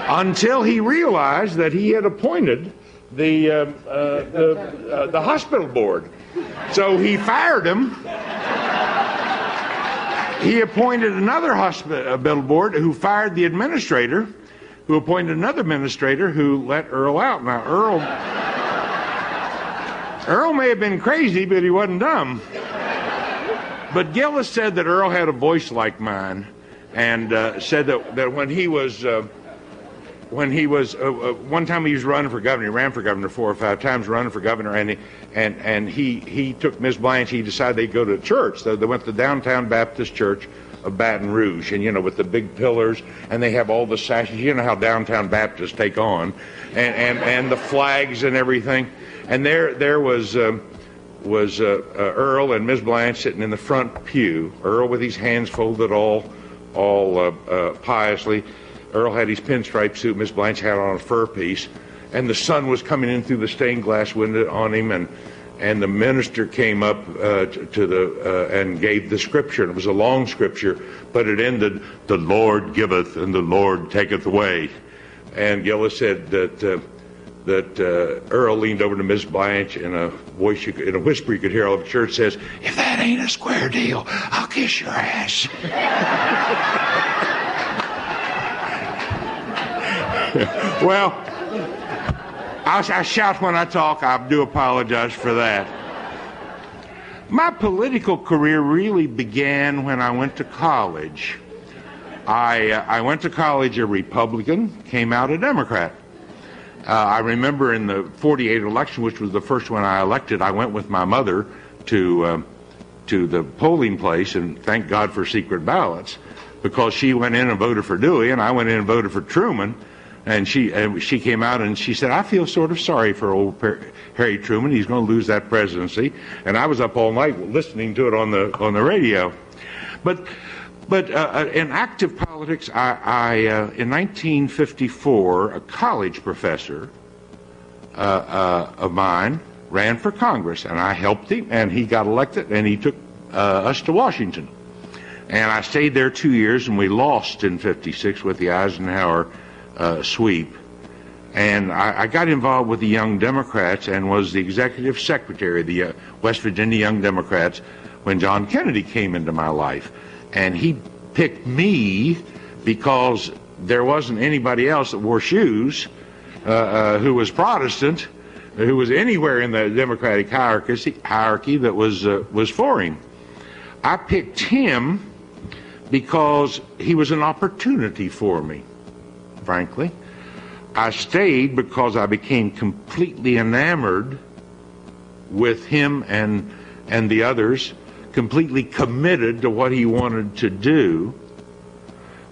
until he realized that he had appointed the hospital board. So he fired him. He appointed another hospital board who fired the administrator, who appointed another administrator who let Earl out. Now, Earl may have been crazy, but he wasn't dumb. But Gillis said that Earl had a voice like mine, and said that when he was one time he was running for governor. He ran for governor 4 or 5 times, running for governor, and he took Miss Blanche. He decided they'd go to church. So they went to the Downtown Baptist Church of Baton Rouge, and with the big pillars, and they have all the sashes. You know how Downtown Baptists take on, and the flags and everything. And there was Earl and Miss Blanche sitting in the front pew. Earl with his hands folded all piously. Earl had his pinstripe suit. Miss Blanche had on a fur piece, and the sun was coming in through the stained glass window on him, and the minister came up and gave the scripture. And it was a long scripture, but it ended, "The Lord giveth and the Lord taketh away." And Gillis said that Earl leaned over to Miss Blanche in a voice, in a whisper you could hear all over the church, says, "If that ain't a square deal, I'll kiss your ass." Well, I shout when I talk. I do apologize for that. My political career really began when I went to college. I went to college a Republican, came out a Democrat. I remember in the 48 election, which was the first one I elected, I went with my mother to the polling place, and thank God for secret ballots, because she went in and voted for Dewey, and I went in and voted for Truman. And she came out and she said, "I feel sort of sorry for old Harry Truman. He's going to lose that presidency." And I was up all night listening to it on the radio. But in active politics, in 1954, a college professor of mine ran for Congress, and I helped him, and he got elected, and he took us to Washington. And I stayed there 2 years, and we lost in '56 with the Eisenhower sweep. And I got involved with the Young Democrats and was the executive secretary of the West Virginia Young Democrats when John Kennedy came into my life. And he picked me because there wasn't anybody else that wore shoes who was Protestant, who was anywhere in the Democratic hierarchy that was for him. I picked him because he was an opportunity for me, frankly. I stayed because I became completely enamored with him and the others, completely committed to what he wanted to do.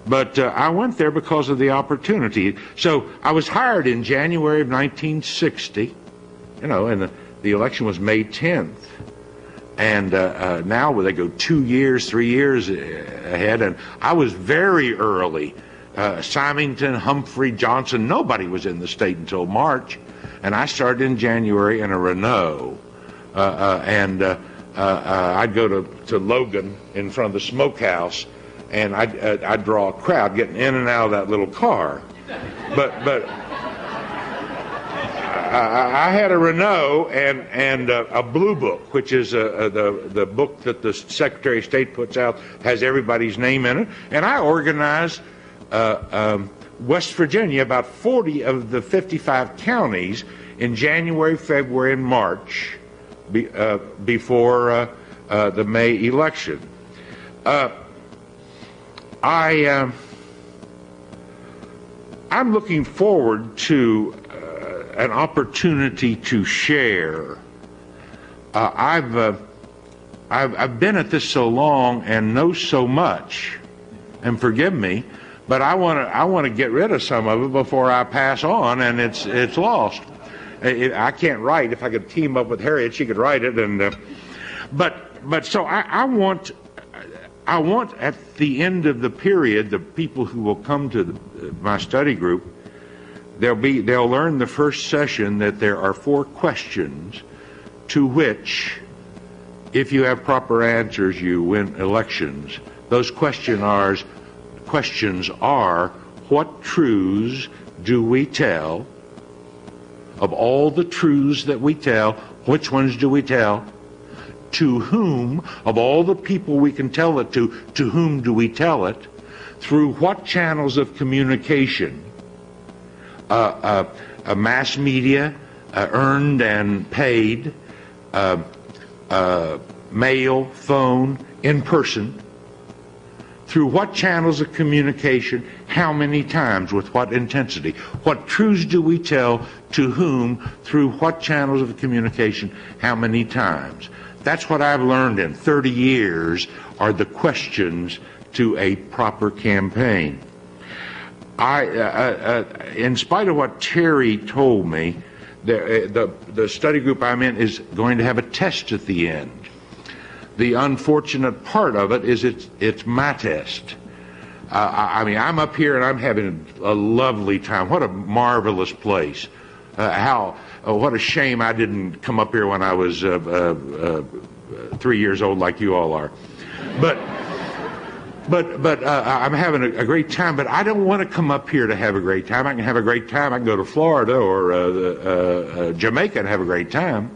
But I went there because of the opportunity. So I was hired in January of 1960, and the election was May 10th. And now they go 2 years, 3 years ahead, and I was very early. Symington, Humphrey, Johnson, nobody was in the state until March, and I started in January in a Renault, and I'd go to Logan in front of the smokehouse, and I'd draw a crowd getting in and out of that little car, but I had a Renault and a blue book, which is the book that the Secretary of State puts out, has everybody's name in it, and I organized West Virginia, about 40 of the 55 counties, in January, February, and March before the May election. I'm looking forward to an opportunity to share. I've been at this so long and know so much, and forgive me, but I want to get rid of some of it before I pass on, and it's lost. I can't write. If I could team up with Harriet, she could write it. And but so I want at the end of the period, the people who will come to my study group, they'll learn the first session that there are 4 questions to which, if you have proper answers, you win elections. Those questions are, what truths do we tell? Of all the truths that we tell, which ones do we tell? To whom? Of all the people we can tell it to whom do we tell it? Through what channels of communication? Mass media, earned and paid, mail, phone, in person. Through what channels of communication, how many times, with what intensity? What truths do we tell to whom, through what channels of communication, how many times? That's what I've learned in 30 years are the questions to a proper campaign. In spite of what Terry told me, the study group I'm in is going to have a test at the end. The unfortunate part of it is it's my test. I mean, I'm up here and I'm having a lovely time. What a marvelous place. What a shame I didn't come up here when I was 3 years old like you all are. But I'm having a great time, but I don't want to come up here to have a great time. I can have a great time. I can go to Florida or Jamaica and have a great time.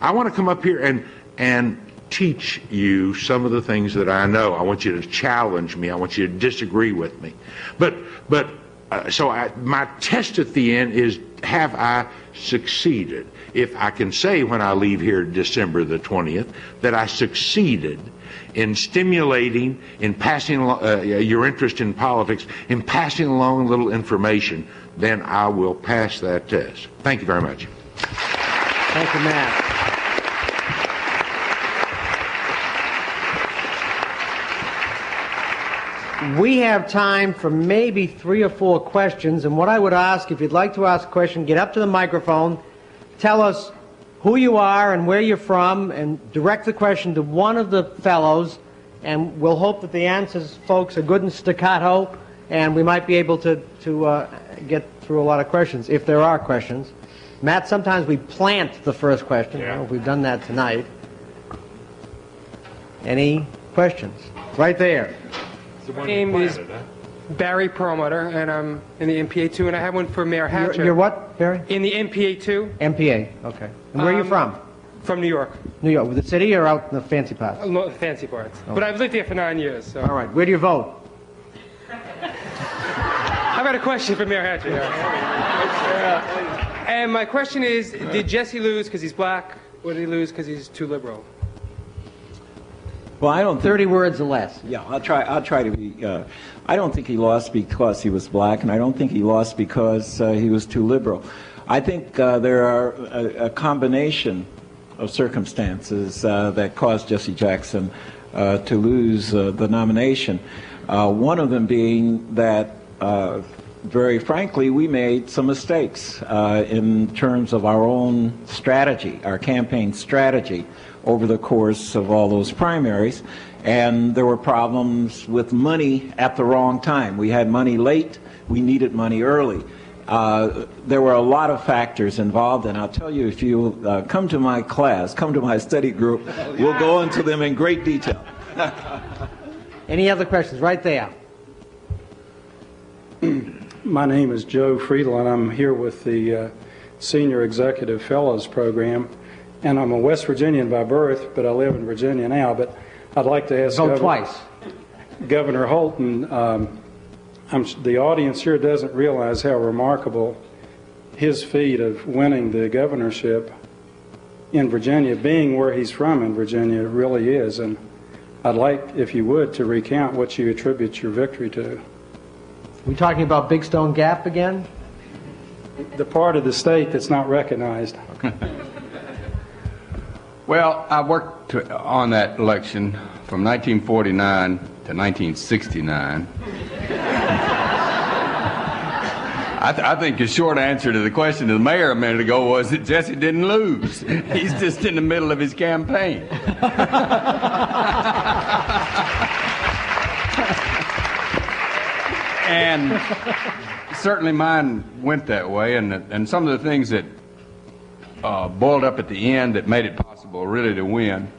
I want to come up here and teach you some of the things that I know. I want you to challenge me. I want you to disagree with me. So my test at the end is, have I succeeded? If I can say when I leave here December the 20th that I succeeded in stimulating, in passing your interest in politics, in passing along a little information, then I will pass that test. Thank you very much. Thank you, Matt. We have time for maybe 3 or 4 questions, and what I would ask, if you'd like to ask a question, get up to the microphone, tell us who you are and where you're from, and direct the question to one of the fellows, and we'll hope that the answers, folks, are good and staccato, and we might be able to get through a lot of questions, if there are questions. Matt, sometimes we plant the first question. I don't know if we've done that tonight. Any questions? Right there. My name is Barry Perlmutter, and I'm in the MPA2, and I have one for Mayor Hatcher. You're what, Barry? In the MPA2. MPA, okay. And where are you from? From New York. New York, with the city or out in the fancy parts? The fancy parts. But I've lived here for 9 years. So. All right, where do you vote? I've got a question for Mayor Hatcher. And my question is, did Jesse lose because he's black, or did he lose because he's too liberal? Well, I don't. 30 words or less. Yeah, I'll try to be. I don't think he lost because he was black, and I don't think he lost because he was too liberal. I think there are a combination of circumstances that caused Jesse Jackson to lose the nomination. One of them being that, very frankly, we made some mistakes in terms of our own strategy, our campaign strategy, over the course of all those primaries. And there were problems with money at the wrong time. We had money late, we needed money early. There were a lot of factors involved, and I'll tell you, if you come to my class, come to my study group, we'll go into them in great detail. Any other questions? Right there. My name is Joe Friedel, and I'm here with the Senior Executive Fellows Program. And I'm a West Virginian by birth, but I live in Virginia now. But I'd like to ask Governor Holt, and the audience here doesn't realize how remarkable his feat of winning the governorship in Virginia, being where he's from in Virginia, really is. And I'd like, if you would, to recount what you attribute your victory to. We talking about Big Stone Gap again? The part of the state that's not recognized. Well, I worked on that election from 1949 to 1969. I think the short answer to the question to the mayor a minute ago was that Jesse didn't lose. He's just in the middle of his campaign. And certainly mine went that way, and some of the things that boiled up at the end that made it possible really to win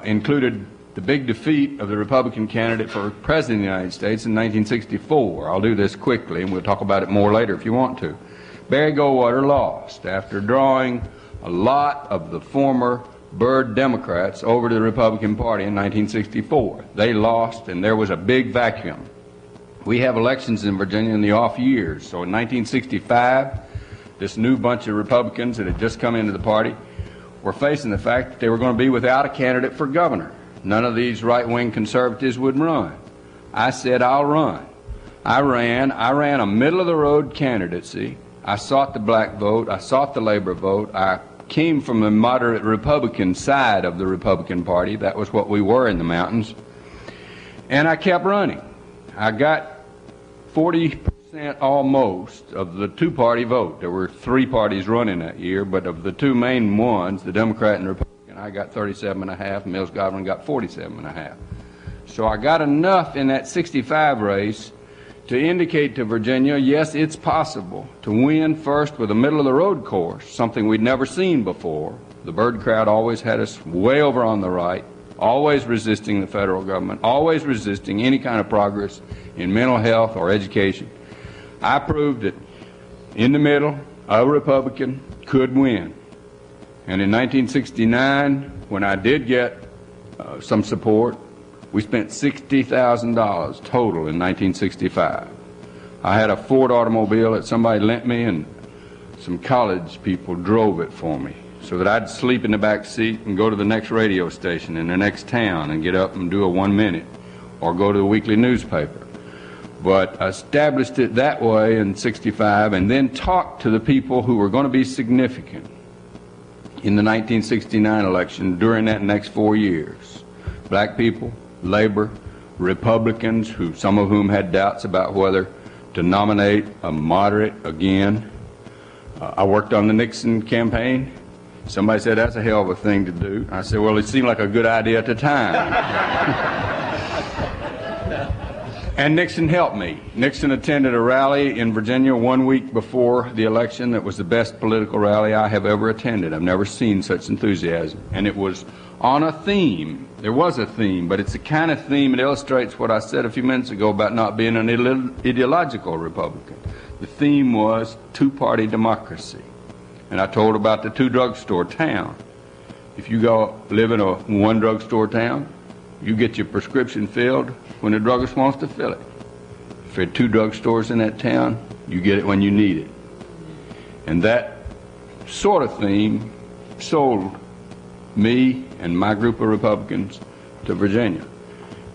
included the big defeat of the Republican candidate for President of the United States in 1964. I'll do this quickly, and we'll talk about it more later if you want to. Barry Goldwater lost after drawing a lot of the former Byrd Democrats over to the Republican Party in 1964. They lost, and there was a big vacuum. We have elections in Virginia in the off years. So in 1965, this new bunch of Republicans that had just come into the party were facing the fact that they were going to be without a candidate for governor. None of these right-wing conservatives would run. I said, I'll run. I ran a middle-of-the-road candidacy. I sought the black vote. I sought the labor vote. I came from the moderate Republican side of the Republican Party. That was what we were in the mountains. And I kept running. I got 40% almost of the two-party vote. There were three parties running that year, but of the two main ones, the Democrat and Republican, I got 37.5, Mills Godwin got 47.5. So I got enough in that 65 race to indicate to Virginia, yes, it's possible to win first with a middle-of-the-road course, something we'd never seen before. The Byrd crowd always had us way over on the right, always resisting the federal government, always resisting any kind of progress in mental health or education. I proved that in the middle, a Republican could win. And in 1969, when I did get some support, we spent $60,000 total in 1965. I had a Ford automobile that somebody lent me, and some college people drove it for me so that I'd sleep in the back seat and go to the next radio station in the next town and get up and do a 1 minute or go to the weekly newspaper. But I established it that way in 65 and then talked to the people who were going to be significant in the 1969 election during that next 4 years. Black people, labor, Republicans, some of whom had doubts about whether to nominate a moderate again. I worked on the Nixon campaign. Somebody said, that's a hell of a thing to do. I said, well, it seemed like a good idea at the time. And Nixon helped me. Nixon attended a rally in Virginia 1 week before the election that was the best political rally I have ever attended. I've never seen such enthusiasm. And it was on a theme. There was a theme, but it's the kind of theme that illustrates what I said a few minutes ago about not being an ideological Republican. The theme was two-party democracy. And I told about the two-drugstore town. If you go live in a one drugstore town, you get your prescription filled when the druggist wants to fill it. If there are two drugstores in that town, you get it when you need it. And that sort of theme sold me and my group of Republicans to Virginia.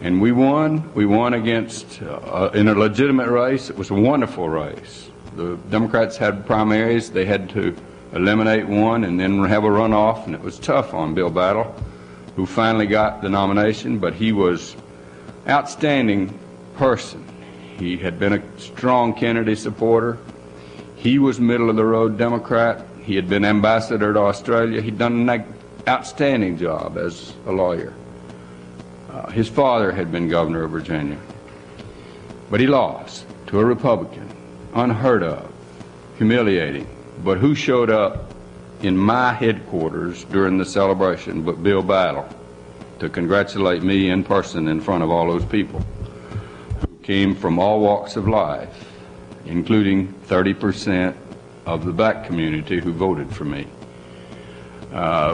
And we won. We won against, in a legitimate race. It was a wonderful race. The Democrats had primaries. They had to eliminate one and then have a runoff, and it was tough on Bill Battle, who finally got the nomination, but he was an outstanding person. He had been a strong Kennedy supporter. He was middle-of-the-road Democrat. He had been ambassador to Australia. He'd done an outstanding job as a lawyer. His father had been governor of Virginia. But he lost to a Republican, unheard of, humiliating. But who showed up in my headquarters during the celebration but Bill Battle to congratulate me in person in front of all those people who came from all walks of life, including 30% of the black community who voted for me.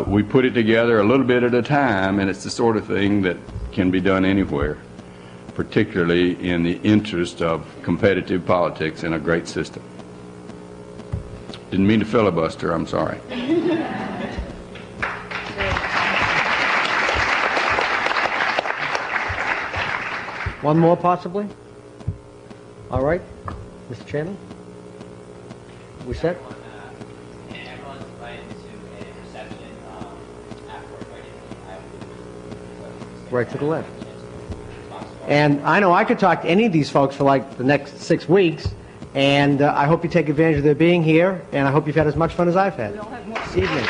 We put it together a little bit at a time, and it's the sort of thing that can be done anywhere, particularly in the interest of competitive politics in a great system. Didn't mean to filibuster, I'm sorry. One more, possibly? All right. Mr. Chairman? We set? Everyone's invited to a reception afterward, Right to the left. And I know I could talk to any of these folks for like the next 6 weeks, and I hope you take advantage of their being here, and I hope you've had as much fun as I've had. We all have more. This evening.